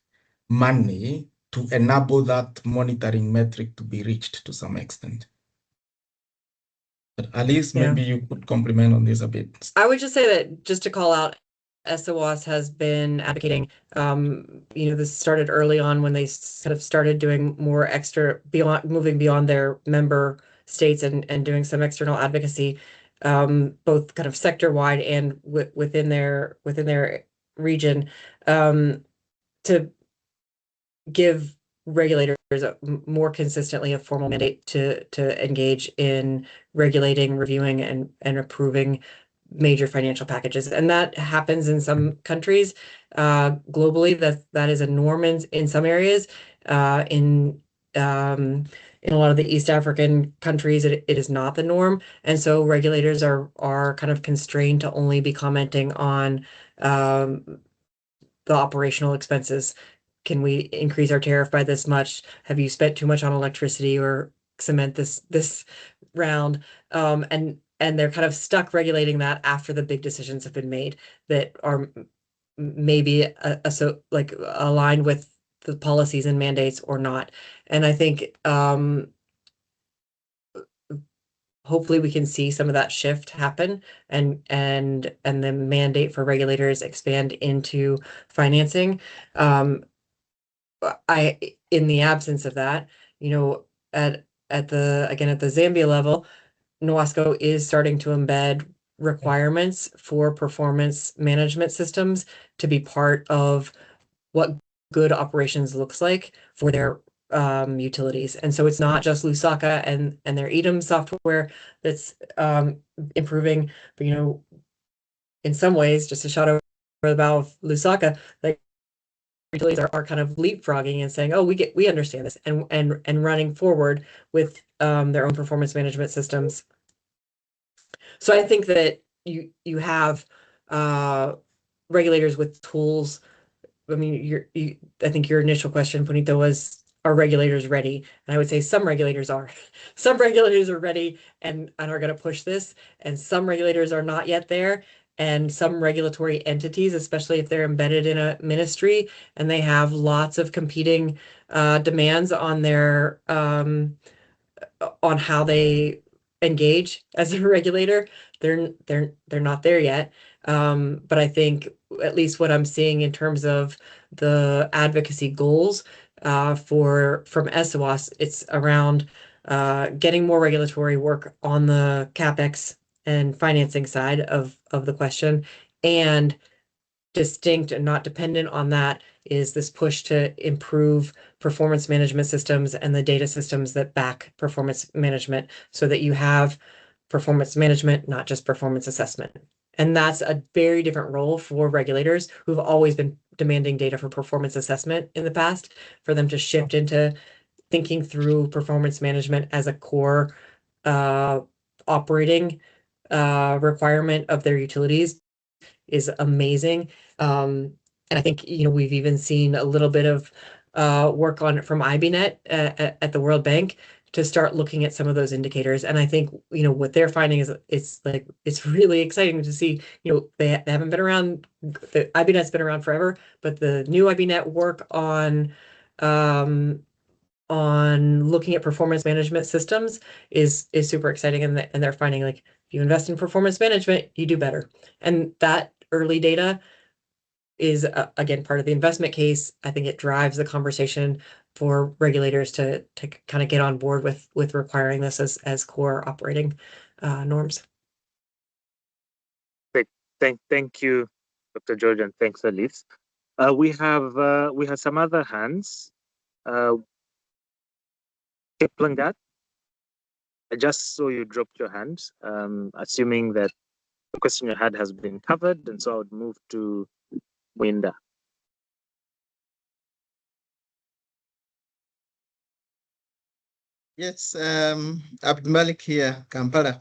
money to enable that monitoring metric to be reached to some extent. But Alice, maybe you could comment on this a bit. I would just say that, just to call out, SOAS has been advocating, this started early on when they kind of started doing more extra, moving beyond their member states and doing some external advocacy, both kind of sector-wide and within their region, to give regulators more consistently a formal mandate to engage in regulating, reviewing, and approving major financial packages. And that happens in some countries. Globally, that is a norm in some areas. In a lot of the East African countries, it is not the norm. And so regulators are kind of constrained to only be commenting on the operational expenses. Can we increase our tariff by this much? Have you spent too much on electricity or cement this round? And they're kind of stuck regulating that after the big decisions have been made that are maybe aligned with the policies and mandates or not. And I think hopefully we can see some of that shift happen, and the mandate for regulators expand into financing. In the absence of that, at the Zambia level, NOASCO is starting to embed requirements for performance management systems to be part of what good operations looks like for their utilities. And so it's not just Lusaka and their EDM software that's improving, but in some ways, just a shot over the bow of Lusaka, like utilities are kind of leapfrogging and saying, oh, we understand this, and running forward with their own performance management systems. So I think that you have regulators with tools. I mean, I think your initial question, Punito, was, are regulators ready? And I would say some regulators are. Some regulators are ready and are going to push this, and some regulators are not yet there. And some regulatory entities, especially if they're embedded in a ministry and they have lots of competing demands on their on how they engage as a regulator, they're not there yet. But I think at least what I'm seeing in terms of the advocacy goals from SOAS, it's around getting more regulatory work on the CapEx and financing side of the question, and distinct and not dependent on that is this push to improve performance management systems and the data systems that back performance management, so that you have performance management, not just performance assessment. And that's a very different role for regulators who've always been demanding data for performance assessment in the past, for them to shift into thinking through performance management as a core operating requirement of their utilities is amazing. And I think, we've even seen a little bit of work on it from IBNet at the World Bank to start looking at some of those indicators. And I think, what they're finding is it's really exciting to see, they haven't been around, the IBNet's been around forever, but the new IBNet work on looking at performance management systems is super exciting. And they're finding, like, if you invest in performance management, you do better. And that early data is, again, part of the investment case. I think it drives the conversation for regulators to kind of get on board with requiring this as core operating norms. Thank you, Dr. George, and thanks, Elise. We have some other hands. Kiplangat, I just saw you dropped your hand, assuming that the question you had has been covered, and so I would move to Mwinda. Yes, 𝗪𝗪𝗪𝗪𝗪 here, Kampala.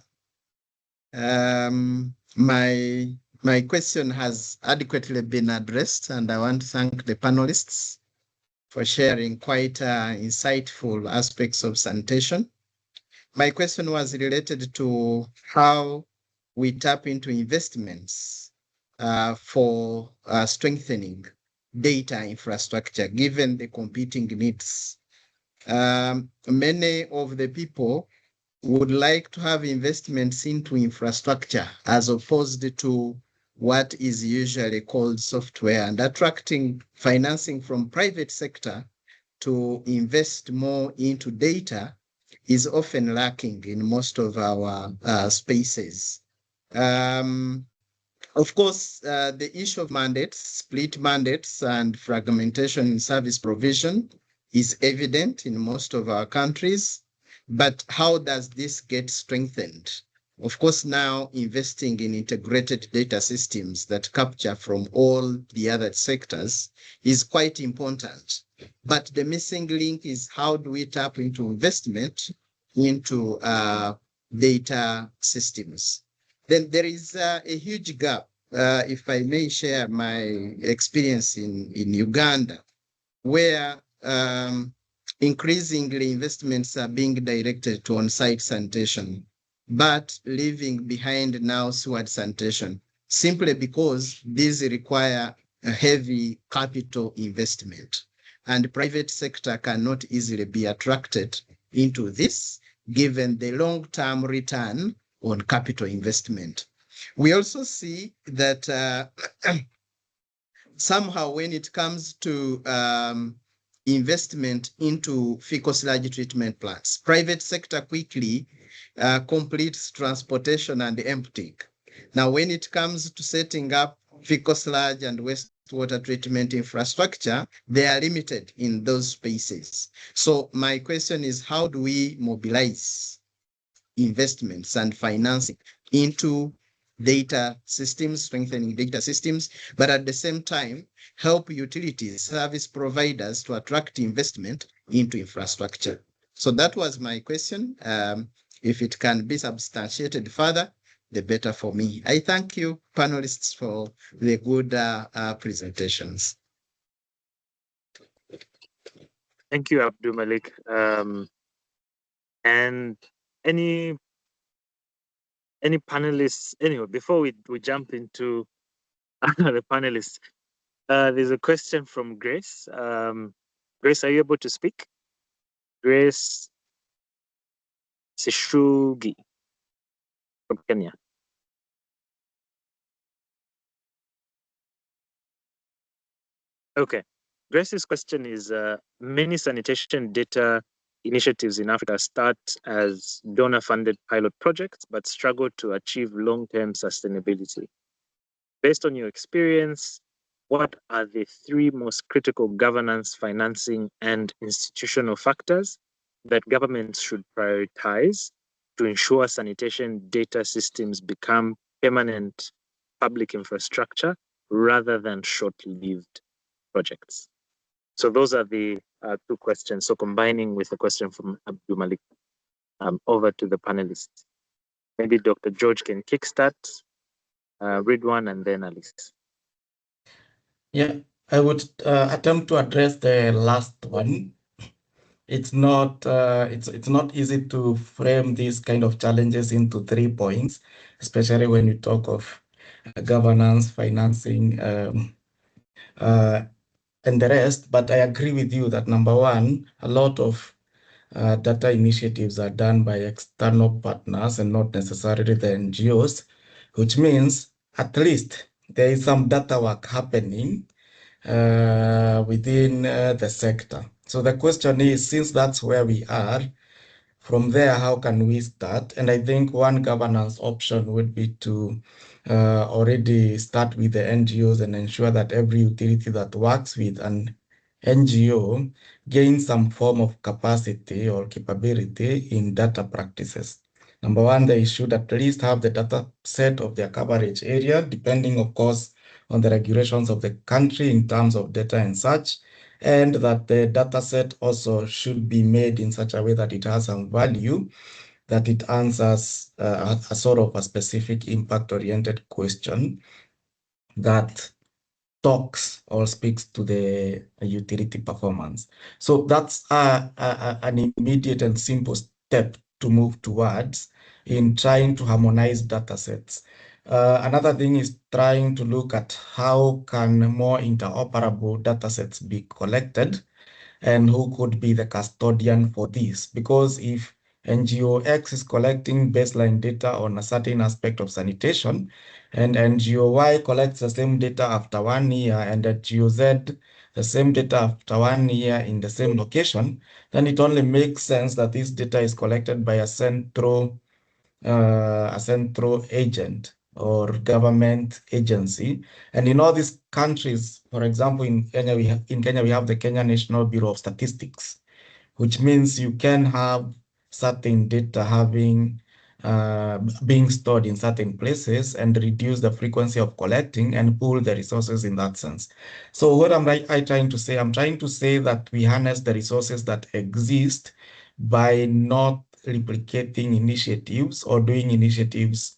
My question has adequately been addressed, and I want to thank the panelists for sharing quite insightful aspects of sanitation. My question was related to how we tap into investments for strengthening data infrastructure, given the competing needs. Many of the people would like to have investments into infrastructure as opposed to what is usually called software, and attracting financing from private sector to invest more into data is often lacking in most of our spaces. Of course, the issue of mandates, split mandates, and fragmentation in service provision is evident in most of our countries. But how does this get strengthened? Of course, now investing in integrated data systems that capture from all the other sectors is quite important. But the missing link is, how do we tap into investment into data systems? Then there is a huge gap. If I may share my experience in Uganda, where increasingly investments are being directed to on-site sanitation, but leaving behind now sewage sanitation, simply because these require a heavy capital investment. And private sector cannot easily be attracted into this, given the long-term return on capital investment. We also see that somehow when it comes to investment into fecal sludge treatment plants, private sector quickly completes transportation and emptying. Now, when it comes to setting up fecal sludge and wastewater treatment infrastructure, they are limited in those spaces. So my question is, how do we mobilize investments and financing into data systems, strengthening data systems, but at the same time, help utilities, service providers to attract investment into infrastructure? So that was my question. If it can be substantiated further, the better for me. I thank you, panelists, for the good presentations. Thank you, 𝗪𝗪𝗪𝗪. And any panelists, anyway, before we jump into the panelists, there's a question from Grace. Grace, are you able to speak? Grace Sishugi from Kenya. Okay. Grace's question is, many sanitation data initiatives in Africa start as donor-funded pilot projects, but struggle to achieve long-term sustainability. Based on your experience, what are the 3 most critical governance, financing, and institutional factors that governments should prioritize to ensure sanitation data systems become permanent public infrastructure rather than short-lived projects? So those are the 2 questions. So combining with a question from Abdul Malik, over to the panelists. Maybe Dr. George can kickstart, Ridwan, and then Alice. Yeah, I would attempt to address the last one. It's not easy to frame these kind of challenges into 3 points, especially when you talk of governance, financing, and the rest. But I agree with you that number 1, a lot of data initiatives are done by external partners and not necessarily the NGOs, which means at least there is some data work happening within the sector. So the question is, since that's where we are, from there, how can we start? And I think one governance option would be to already start with the NGOs and ensure that every utility that works with an NGO gains some form of capacity or capability in data practices. Number 1, they should at least have the data set of their coverage area, depending, of course, on the regulations of the country in terms of data and such, and that the data set also should be made in such a way that it has some value, that it answers a sort of a specific impact-oriented question that talks or speaks to the utility performance. So that's an immediate and simple step to move towards in trying to harmonize data sets. Another thing is trying to look at how can more interoperable data sets be collected and who could be the custodian for this. Because if NGO X is collecting baseline data on a certain aspect of sanitation, and NGO Y collects the same data after 1 year, and NGO Z the same data after 1 year in the same location, then it only makes sense that this data is collected by a central agent or government agency. And in all these countries, for example, in Kenya, we have the Kenya National Bureau of Statistics, which means you can have certain data being stored in certain places and reduce the frequency of collecting and pool the resources in that sense. So what am I trying to say? I'm trying to say that we harness the resources that exist by not replicating initiatives or doing initiatives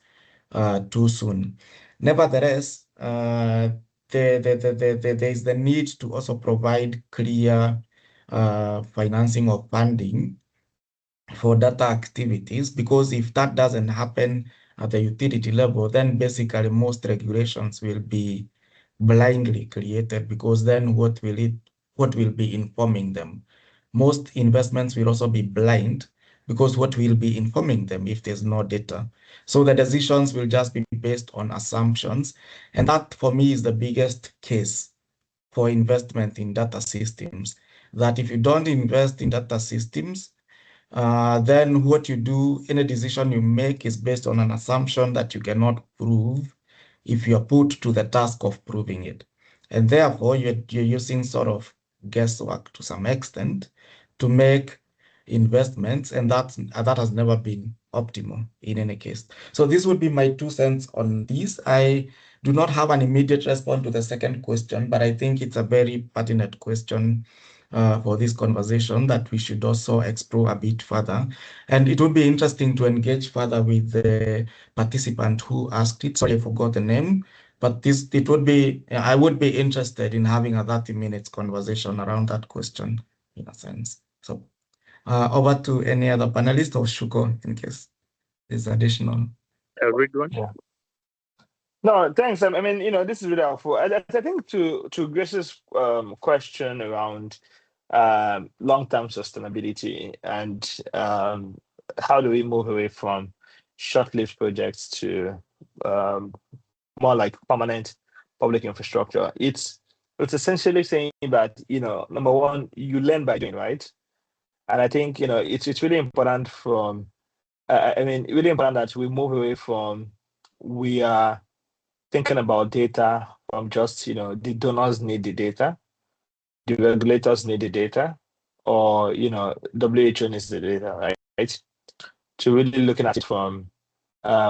too soon. Nevertheless, there is the need to also provide clear financing or funding for data activities, because if that doesn't happen at the utility level, then basically most regulations will be blindly created, because then what will be informing them? Most investments will also be blind, because what will be informing them if there's no data? So the decisions will just be based on assumptions. And that for me is the biggest case for investment in data systems, that if you don't invest in data systems, then what you do, any decision you make is based on an assumption that you cannot prove if you're put to the task of proving it. And therefore, you're using sort of guesswork to some extent to make investments, and that has never been optimal in any case. So this would be my 2 cents on this. I do not have an immediate response to the second question, but I think it's a very pertinent question for this conversation that we should also explore a bit further. And it would be interesting to engage further with the participant who asked it. Sorry, I forgot the name, but I would be interested in having a 30 minutes conversation around that question in a sense. So over to any other panelist or Shuko in case there's additional. Ridwan? Yeah. No, thanks. I mean, this is really helpful. I think to Grace's question around long-term sustainability and how do we move away from short-lived projects to more like permanent public infrastructure? It's essentially saying that, number 1, you learn by doing, right? And I think, it's really important from, really important that we move away from, we are thinking about data from just, the donors need the data, the regulators need the data, or, WHO needs the data, right? To really looking at it from,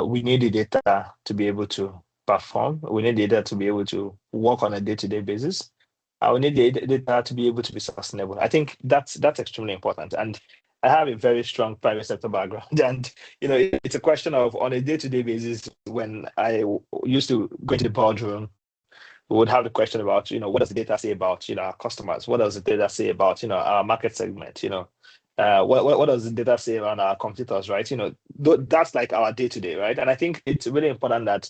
we need the data to be able to perform. We need data to be able to work on a day-to-day basis. We need the data to be able to be sustainable. I think that's extremely important. And I have a very strong private sector background, and it's a question of, on a day-to-day basis, when I used to go into the boardroom, we would have the question about, what does the data say about, our customers? What does the data say about, our market segment? What does the data say around our competitors, right? That's like our day-to-day, right? And I think it's really important that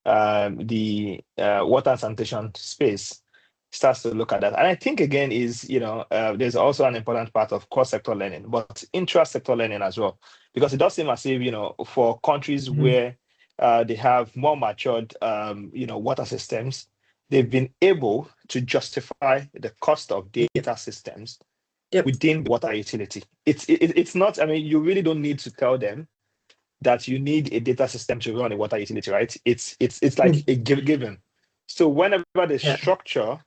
the water and sanitation space starts to look at that. And I think, again, is, there's also an important part of cross-sector learning, but intra-sector learning as well, because it does seem as if, for countries where they have more matured, water systems, they've been able to justify the cost of data systems within the water utility. It's not, you really don't need to tell them that you need a data system to run a water utility, right? It's like a given. So whenever they structure,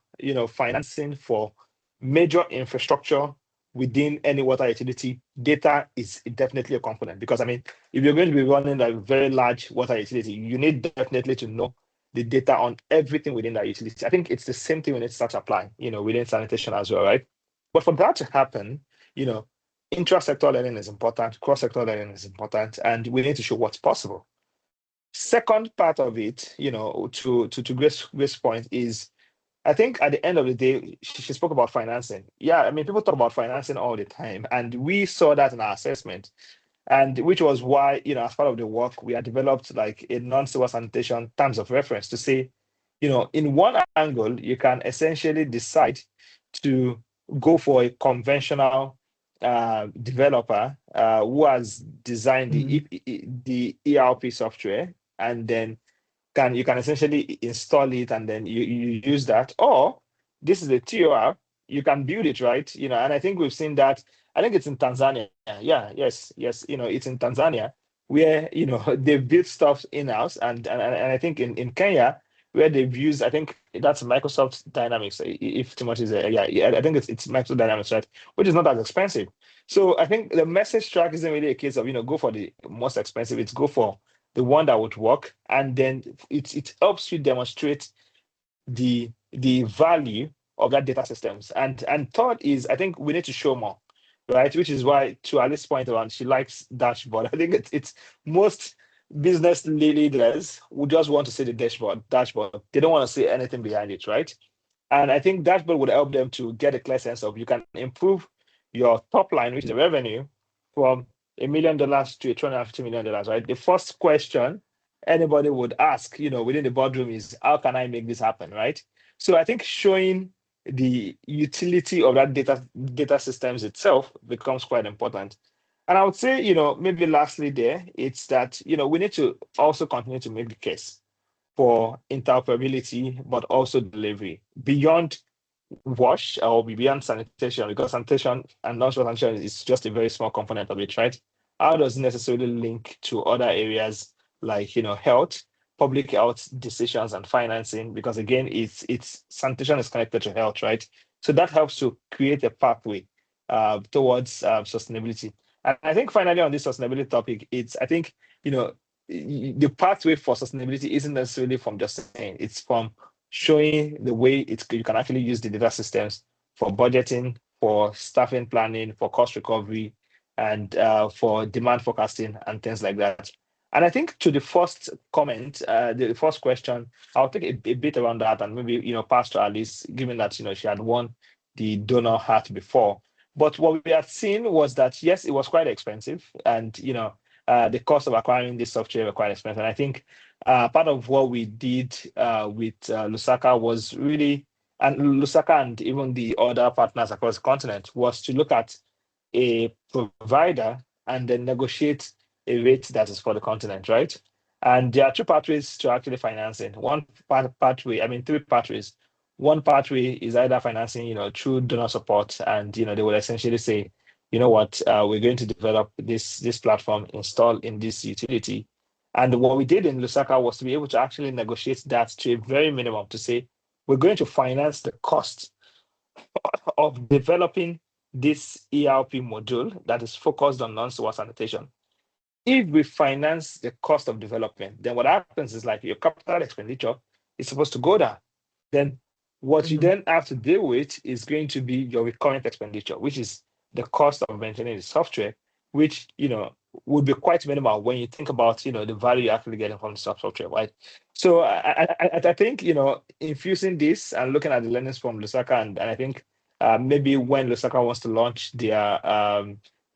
financing for major infrastructure within any water utility, data is definitely a component. Because if you're going to be running a very large water utility, you need definitely to know the data on everything within that utility. I think it's the same thing when it starts applying, within sanitation as well, right? But for that to happen, intra-sector learning is important, cross-sector learning is important, and we need to show what's possible. Second part of it, to Grace's point is, I think at the end of the day, she spoke about financing. Yeah, people talk about financing all the time, and we saw that in our assessment, and which was why, as part of the work, we had developed like a non-sewer sanitation terms of reference to say, in one angle, you can essentially decide to go for a conventional developer who has designed the ERP software, and then you can essentially install it, and then you use that. Or this is a TOR, you can build it, right? And I think we've seen that. I think it's in Tanzania. Yes. It's in Tanzania where they've built stuff in-house, and I think in Kenya where they've used, I think that's Microsoft Dynamics. If too much is I think it's Microsoft Dynamics, right? Which is not as expensive. So I think the message track isn't really a case of go for the most expensive. It's go for the one that would work, and then it helps you demonstrate the value of that data systems. And third is, I think we need to show more, right? Which is why, to Alice's point around, she likes dashboard. I think it's most business leaders who just want to see the dashboard. They don't want to see anything behind it, right? And I think dashboard would help them to get a clear sense of, you can improve your top line, which is the revenue, from $1 million to $250 million, right? The first question anybody would ask, within the boardroom is, how can I make this happen, right? So I think showing the utility of that data systems itself becomes quite important. And I would say, maybe lastly there, it's that, we need to also continue to make the case for interoperability, but also delivery beyond wash or beyond sanitation, because sanitation and non-water sanitation is just a very small component of it, right? How does it necessarily link to other areas like, health, public health decisions and financing? Because again, it's sanitation is connected to health, right? So that helps to create a pathway towards sustainability. And I think finally on this sustainability topic, I think, the pathway for sustainability isn't necessarily from just saying, it's from showing the way you can actually use the data systems for budgeting, for staffing planning, for cost recovery, and for demand forecasting and things like that. And I think to the first comment, the first question, I'll take a bit around that and maybe, pass to Alice, given that, she had won the donor hat before. But what we had seen was that, yes, it was quite expensive, and, the cost of acquiring this software were quite expensive. And I think part of what we did with Lusaka was really, and Lusaka and even the other partners across the continent, was to look at a provider and then negotiate a rate that is for the continent, right? And there are two pathways to actually financing. One pathway, three pathways. One pathway is either financing, through donor support, and they will essentially say, you know what, we're going to develop this platform installed in this utility. And what we did in Lusaka was to be able to actually negotiate that to a very minimum, to say, we're going to finance the cost of developing this ERP module that is focused on non-sewer sanitation. If we finance the cost of development, then what happens is, like, your capital expenditure is supposed to go down. Then what you then have to deal with is going to be your recurrent expenditure, which is the cost of maintaining the software, which, you know, would be quite minimal when you think about, you know, the value you're actually getting from the software, right? So I think, you know, infusing this and looking at the learnings from Lusaka, and I think maybe when Lusaka wants to launch their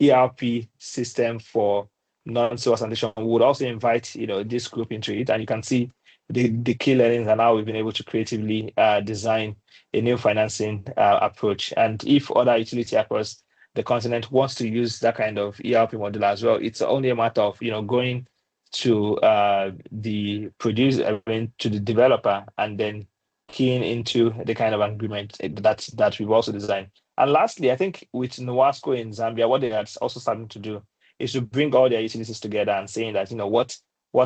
ERP system for non-sewer sanitation, we would also invite, you know, this group into it, and you can see the key learnings and how we've been able to creatively design a new financing approach. And if other utility across the continent wants to use that kind of ERP model as well, it's only a matter of, you know, going to the producer, I mean, to the developer, and then keying into the kind of agreement that we've also designed. And lastly, I think with NOWASCO in Zambia, what they are also starting to do is to bring all their utilities together and saying that, you know, what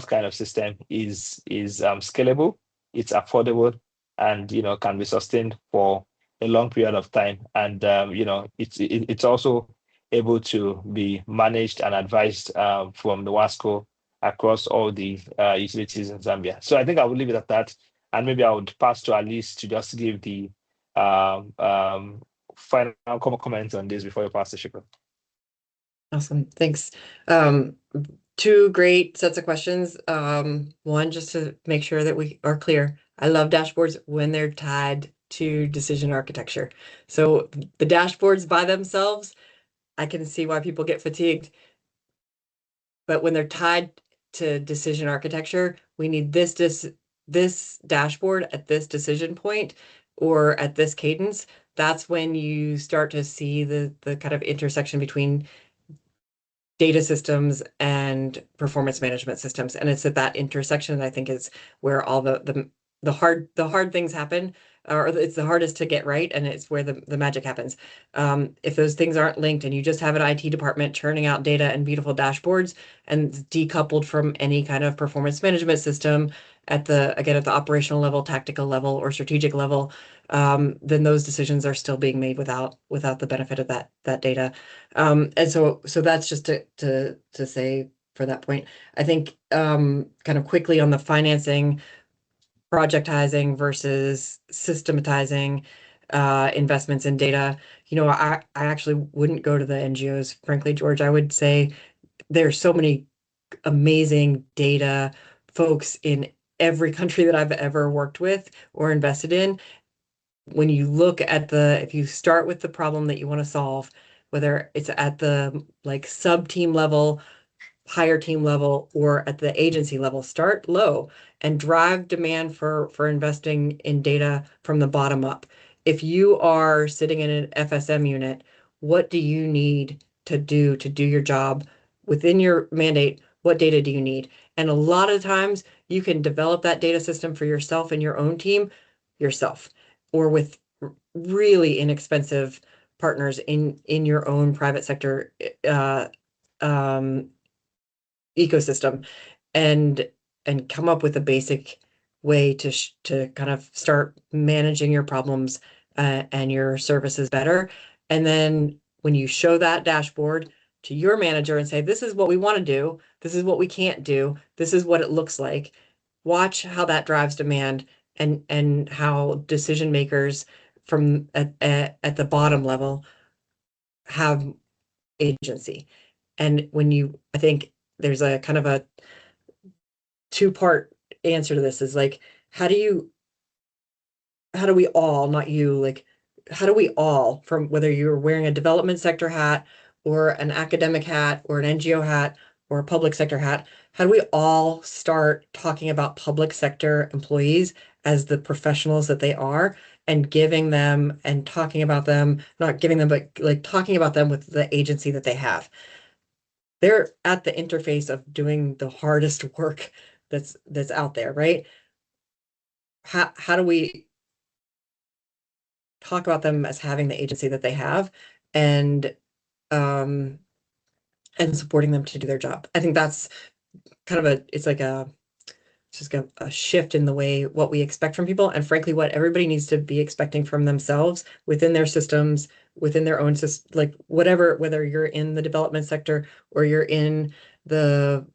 kind of system is scalable, it's affordable, and, you know, can be sustained for a long period of time. And, you know, it's also able to be managed and advised from the WASCO across all the utilities in Zambia. So I think I will leave it at that. And maybe I would pass to Alice to just give the final comment on this before you pass to Shikra. Awesome, thanks. Two great sets of questions. One, just to make sure that we are clear, I love dashboards when they're tied to decision architecture. So the dashboards by themselves, I can see why people get fatigued. But when they're tied to decision architecture, we need this dashboard at this decision point or at this cadence. That's when you start to see the kind of intersection between data systems and performance management systems. And it's at that intersection that I think is where all the hard things happen, or it's the hardest to get right, and it's where the magic happens. If those things aren't linked and you just have an IT department churning out data and beautiful dashboards and decoupled from any kind of performance management system at the operational level, tactical level, or strategic level, then those decisions are still being made without the benefit of that data. And so that's just to say for that point. I think kind of quickly on the financing, projectizing versus systematizing investments in data. You know, I actually wouldn't go to the NGOs, frankly, George. I would say there's so many amazing data folks in every country that I've ever worked with or invested in. When you look at if you start with the problem that you want to solve, whether it's at the like sub-team level, higher team level, or at the agency level, start low and drive demand for investing in data from the bottom up. If you are sitting in an FSM unit, what do you need to do your job within your mandate? What data do you need? And a lot of times you can develop that data system for yourself and your own team yourself, or with really inexpensive partners in your own private sector ecosystem, and come up with a basic way to kind of start managing your problems and your services better. And then when you show that dashboard to your manager and say, this is what we want to do, this is what we can't do, this is what it looks like, watch how that drives demand and how decision makers from at the bottom level have agency. And I think there's a kind of a two-part answer to this, is like, how do we all, not you, like, how do we all, from whether you're wearing a development sector hat or an academic hat or an NGO hat or a public sector hat, how do we all start talking about public sector employees as the professionals that they are, and giving them and talking about them, not giving them, but like talking about them with the agency that they have? They're at the interface of doing the hardest work that's out there, right? How do we talk about them as having the agency that they have, and and supporting them to do their job. I think that's kind of it's just a shift in the way what we expect from people, and frankly what everybody needs to be expecting from themselves within their systems, within their own system, like whatever, whether you're in the development sector or you're in the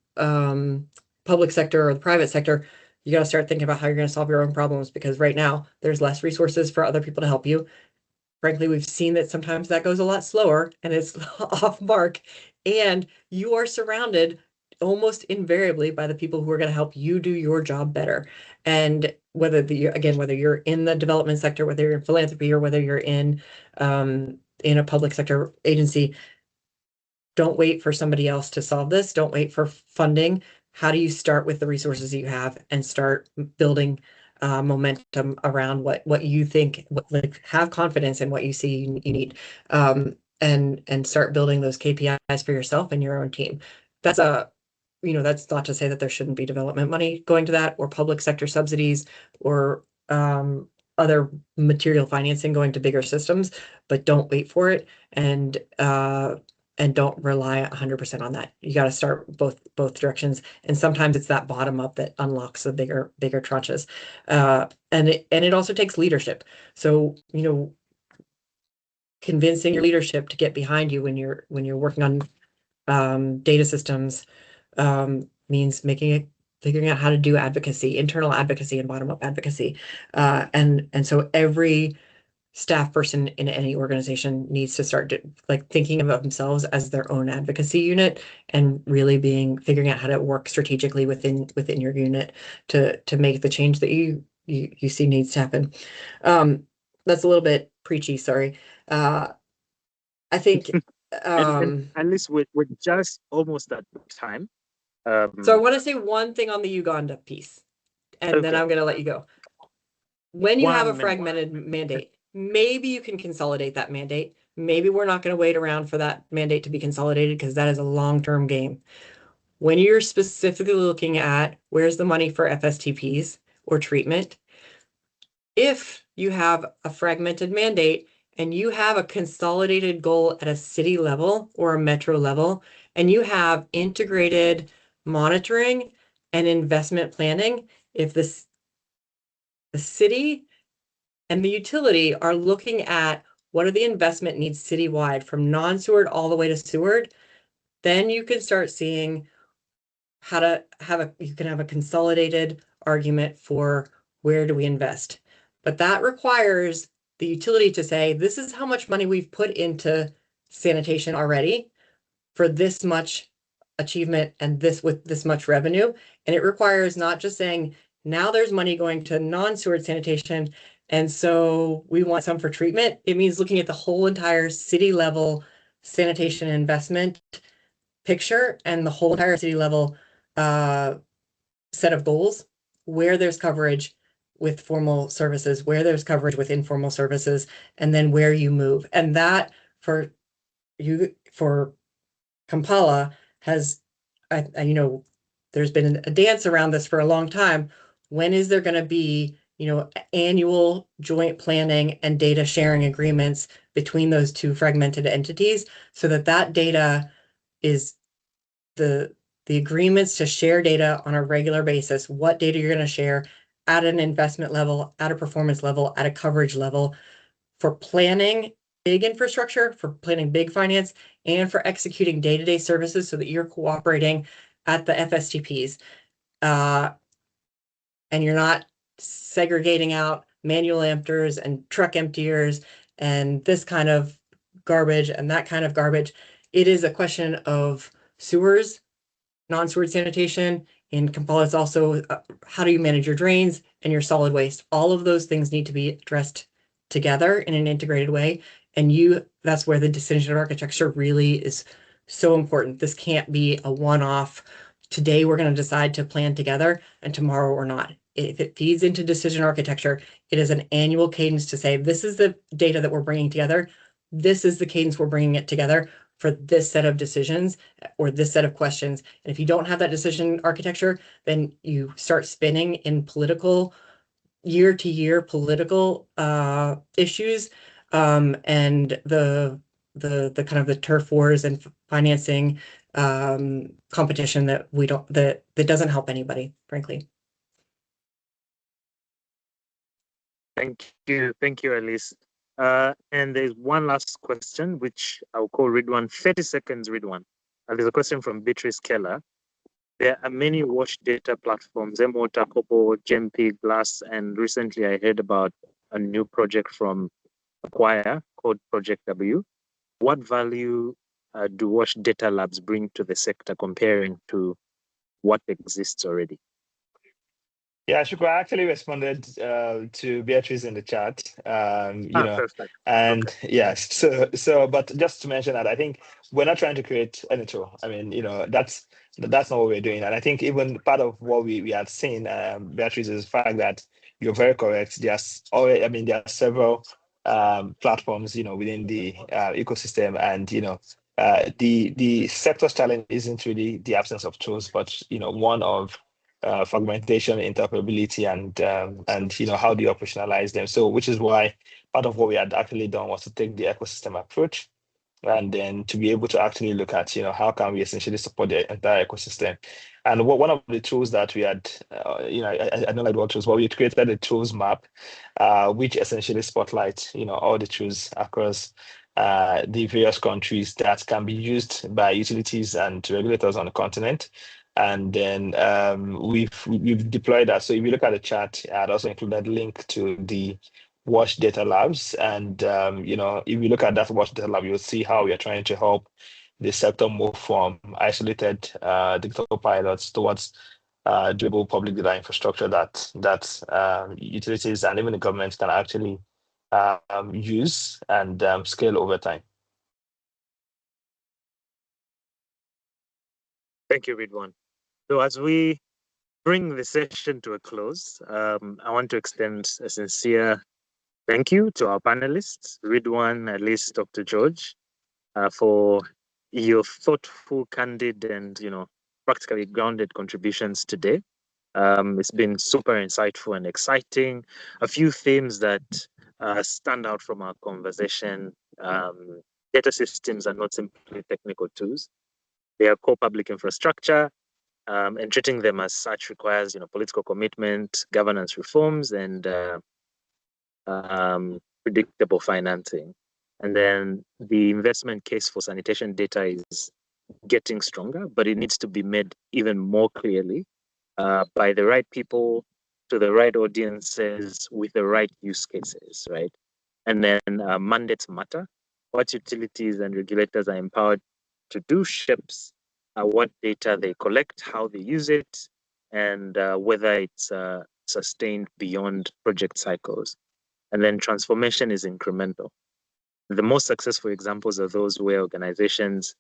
public sector or the private sector. You got to start thinking about how you're going to solve your own problems, because right now there's less resources for other people to help you. Frankly, we've seen that sometimes that goes a lot slower and it's off mark, and you are surrounded almost invariably by the people who are going to help you do your job better. And whether you're in the development sector, whether you're in philanthropy, or whether you're in a public sector agency, don't wait for somebody else to solve this. Don't wait for funding. How do you start with the resources that you have and start building momentum around what you think, have confidence in what you see you need, and start building those KPIs for yourself and your own team. That's that's not to say that there shouldn't be development money going to that, or public sector subsidies, or other material financing going to bigger systems, but don't wait for it, and don't rely 100% on that. You got to start both directions, and sometimes it's that bottom up that unlocks the bigger tranches, and it also takes leadership. So convincing your leadership to get behind you when you're working on data systems means figuring out how to do advocacy, internal advocacy and bottom up advocacy, and so every staff person in any organization needs to start thinking of themselves as their own advocacy unit, and really figuring out how to work strategically within your unit to make the change that you see needs to happen. That's a little bit preachy, sorry. I think and at least we're just almost at time. So I want to say one thing on the Uganda piece, and then I'm going to let you go. When you have a fragmented mandate, maybe you can consolidate that mandate. Maybe we're not going to wait around for that mandate to be consolidated, because that is a long-term game. When you're specifically looking at where's the money for FSTPs or treatment, if you have a fragmented mandate and you have a consolidated goal at a city level or a metro level, and you have integrated monitoring and investment planning, if the city and the utility are looking at what are the investment needs citywide from non-Seward all the way to Seward, then you can start seeing how to you can have a consolidated argument for where do we invest. But that requires the utility to say, this is how much money we've put into sanitation already for this much achievement and with this much revenue. And it requires not just saying, now there's money going to non-Seward sanitation, and so we want some for treatment. It means looking at the whole entire city level sanitation investment picture and the whole entire city level set of goals, where there's coverage with formal services, where there's coverage with informal services, and then where you move. And that for Kampala has, there's been a dance around this for a long time. When is there going to be, annual joint planning and data sharing agreements between those two fragmented entities, so that data is the agreements to share data on a regular basis, what data you're going to share at an investment level, at a performance level, at a coverage level, for planning big infrastructure, for planning big finance, and for executing day-to-day services, so that you're cooperating at the FSTPs. And you're not segregating out manual empters and truck emptiers and this kind of garbage and that kind of garbage. It is a question of sewers, non-Seward sanitation. In Kampala, it's also how do you manage your drains and your solid waste. All of those things need to be addressed together in an integrated way. And that's where the decision architecture really is so important. This can't be a one-off, today we're going to decide to plan together and tomorrow we're not. If it feeds into decision architecture, it is an annual cadence to say, this is the data that we're bringing together. This is the cadence we're bringing it together for this set of decisions or this set of questions. And if you don't have that decision architecture, then you start spinning in political, year-to-year political issues, and the the kind of the turf wars and financing competition that that doesn't help anybody, frankly. Thank you, Alice. And there's one last question, which I'll call Ridwan. 30 seconds, Ridwan. There's a question from 𝗵𝗂𝗪. There are many wash data platforms, 𝗧𝗪𝗛, GEMPI, GLASS, and recently I heard about a new project from Acquire called Project W. What value do wash data labs bring to the sector comparing to what exists already? Yeah, Shukra, I actually responded to Beatrice in the chat, Perfect. and okay. yes, but just to mention that, I think we're not trying to create any tool. I mean, that's not what we're doing. And I think even part of what we had seen, Beatrice, is the fact that you're very correct. There are several platforms, within the ecosystem, and the sector's challenge isn't really the absence of tools, but one of fragmentation, interoperability, and how do you operationalize them. So, which is why part of what we had actually done was to take the ecosystem approach, and then to be able to actually look at how can we essentially support the entire ecosystem. And one of the tools that we had, I don't like what tools, but we created a tools map, which essentially spotlights all the tools across the various countries that can be used by utilities and regulators on the continent. And then we've deployed that. So if you look at the chat, I'd also included a link to the Wash Data Labs. And if you look at that Wash Data Lab, you'll see how we are trying to help the sector move from isolated digital pilots towards durable public data infrastructure that utilities and even the government can actually use and scale over time. Thank you, Ridwan. So as we bring the session to a close, I want to extend a sincere thank you to our panelists, Ridwan, Alice, Dr. George, for your thoughtful, candid, and practically grounded contributions today. It's been super insightful and exciting. A few themes that stand out from our conversation. Data systems are not simply technical tools. They are core public infrastructure. And treating them as such requires, political commitment, governance reforms, and predictable financing. And then the investment case for sanitation data is getting stronger, but it needs to be made even more clearly by the right people, to the right audiences, with the right use cases, right? And then mandates matter. What utilities and regulators are empowered to do shapes what data they collect, how they use it, and whether it's sustained beyond project cycles. And then transformation is incremental. The most successful examples are those where organizations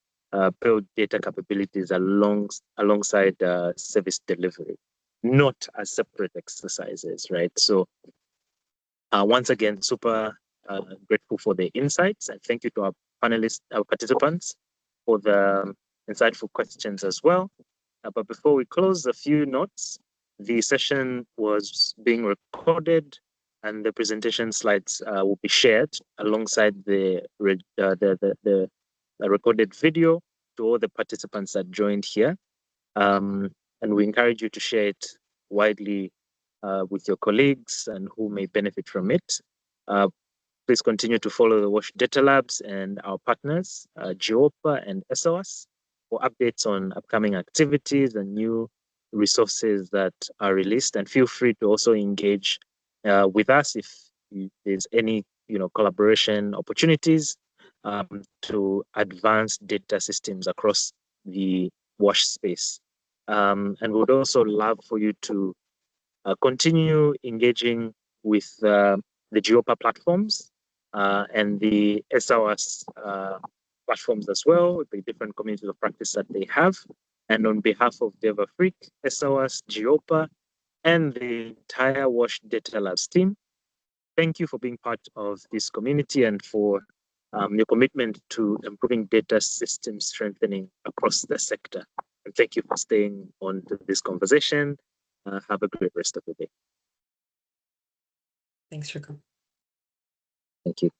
build data capabilities alongside service delivery, not as separate exercises, right? So once again, super grateful for the insights, and thank you to our panelists, our participants, for the insightful questions as well. But before we close, a few notes. The session was being recorded, and the presentation slides will be shared alongside the recorded video to all the participants that joined here. And we encourage you to share it widely with your colleagues and who may benefit from it. Please continue to follow the Wash Data Labs and our partners, 𝗬𝗪 and ESOAS, for updates on upcoming activities and new resources that are released. And feel free to also engage with us if there's any collaboration opportunities to advance data systems across the WASH space. And we would also love for you to continue engaging with the 𝗬𝗪 platforms and the ESOAS platforms as well, the different communities of practice that they have. And on behalf of Dev-Afrique, ESOAS, 𝗬𝗪, and the entire WASH Data Labs team, thank you for being part of this community and for your commitment to improving data system strengthening across the sector. And thank you for staying on to this conversation. Have a great rest of the day. Thanks, Shukra. Thank you.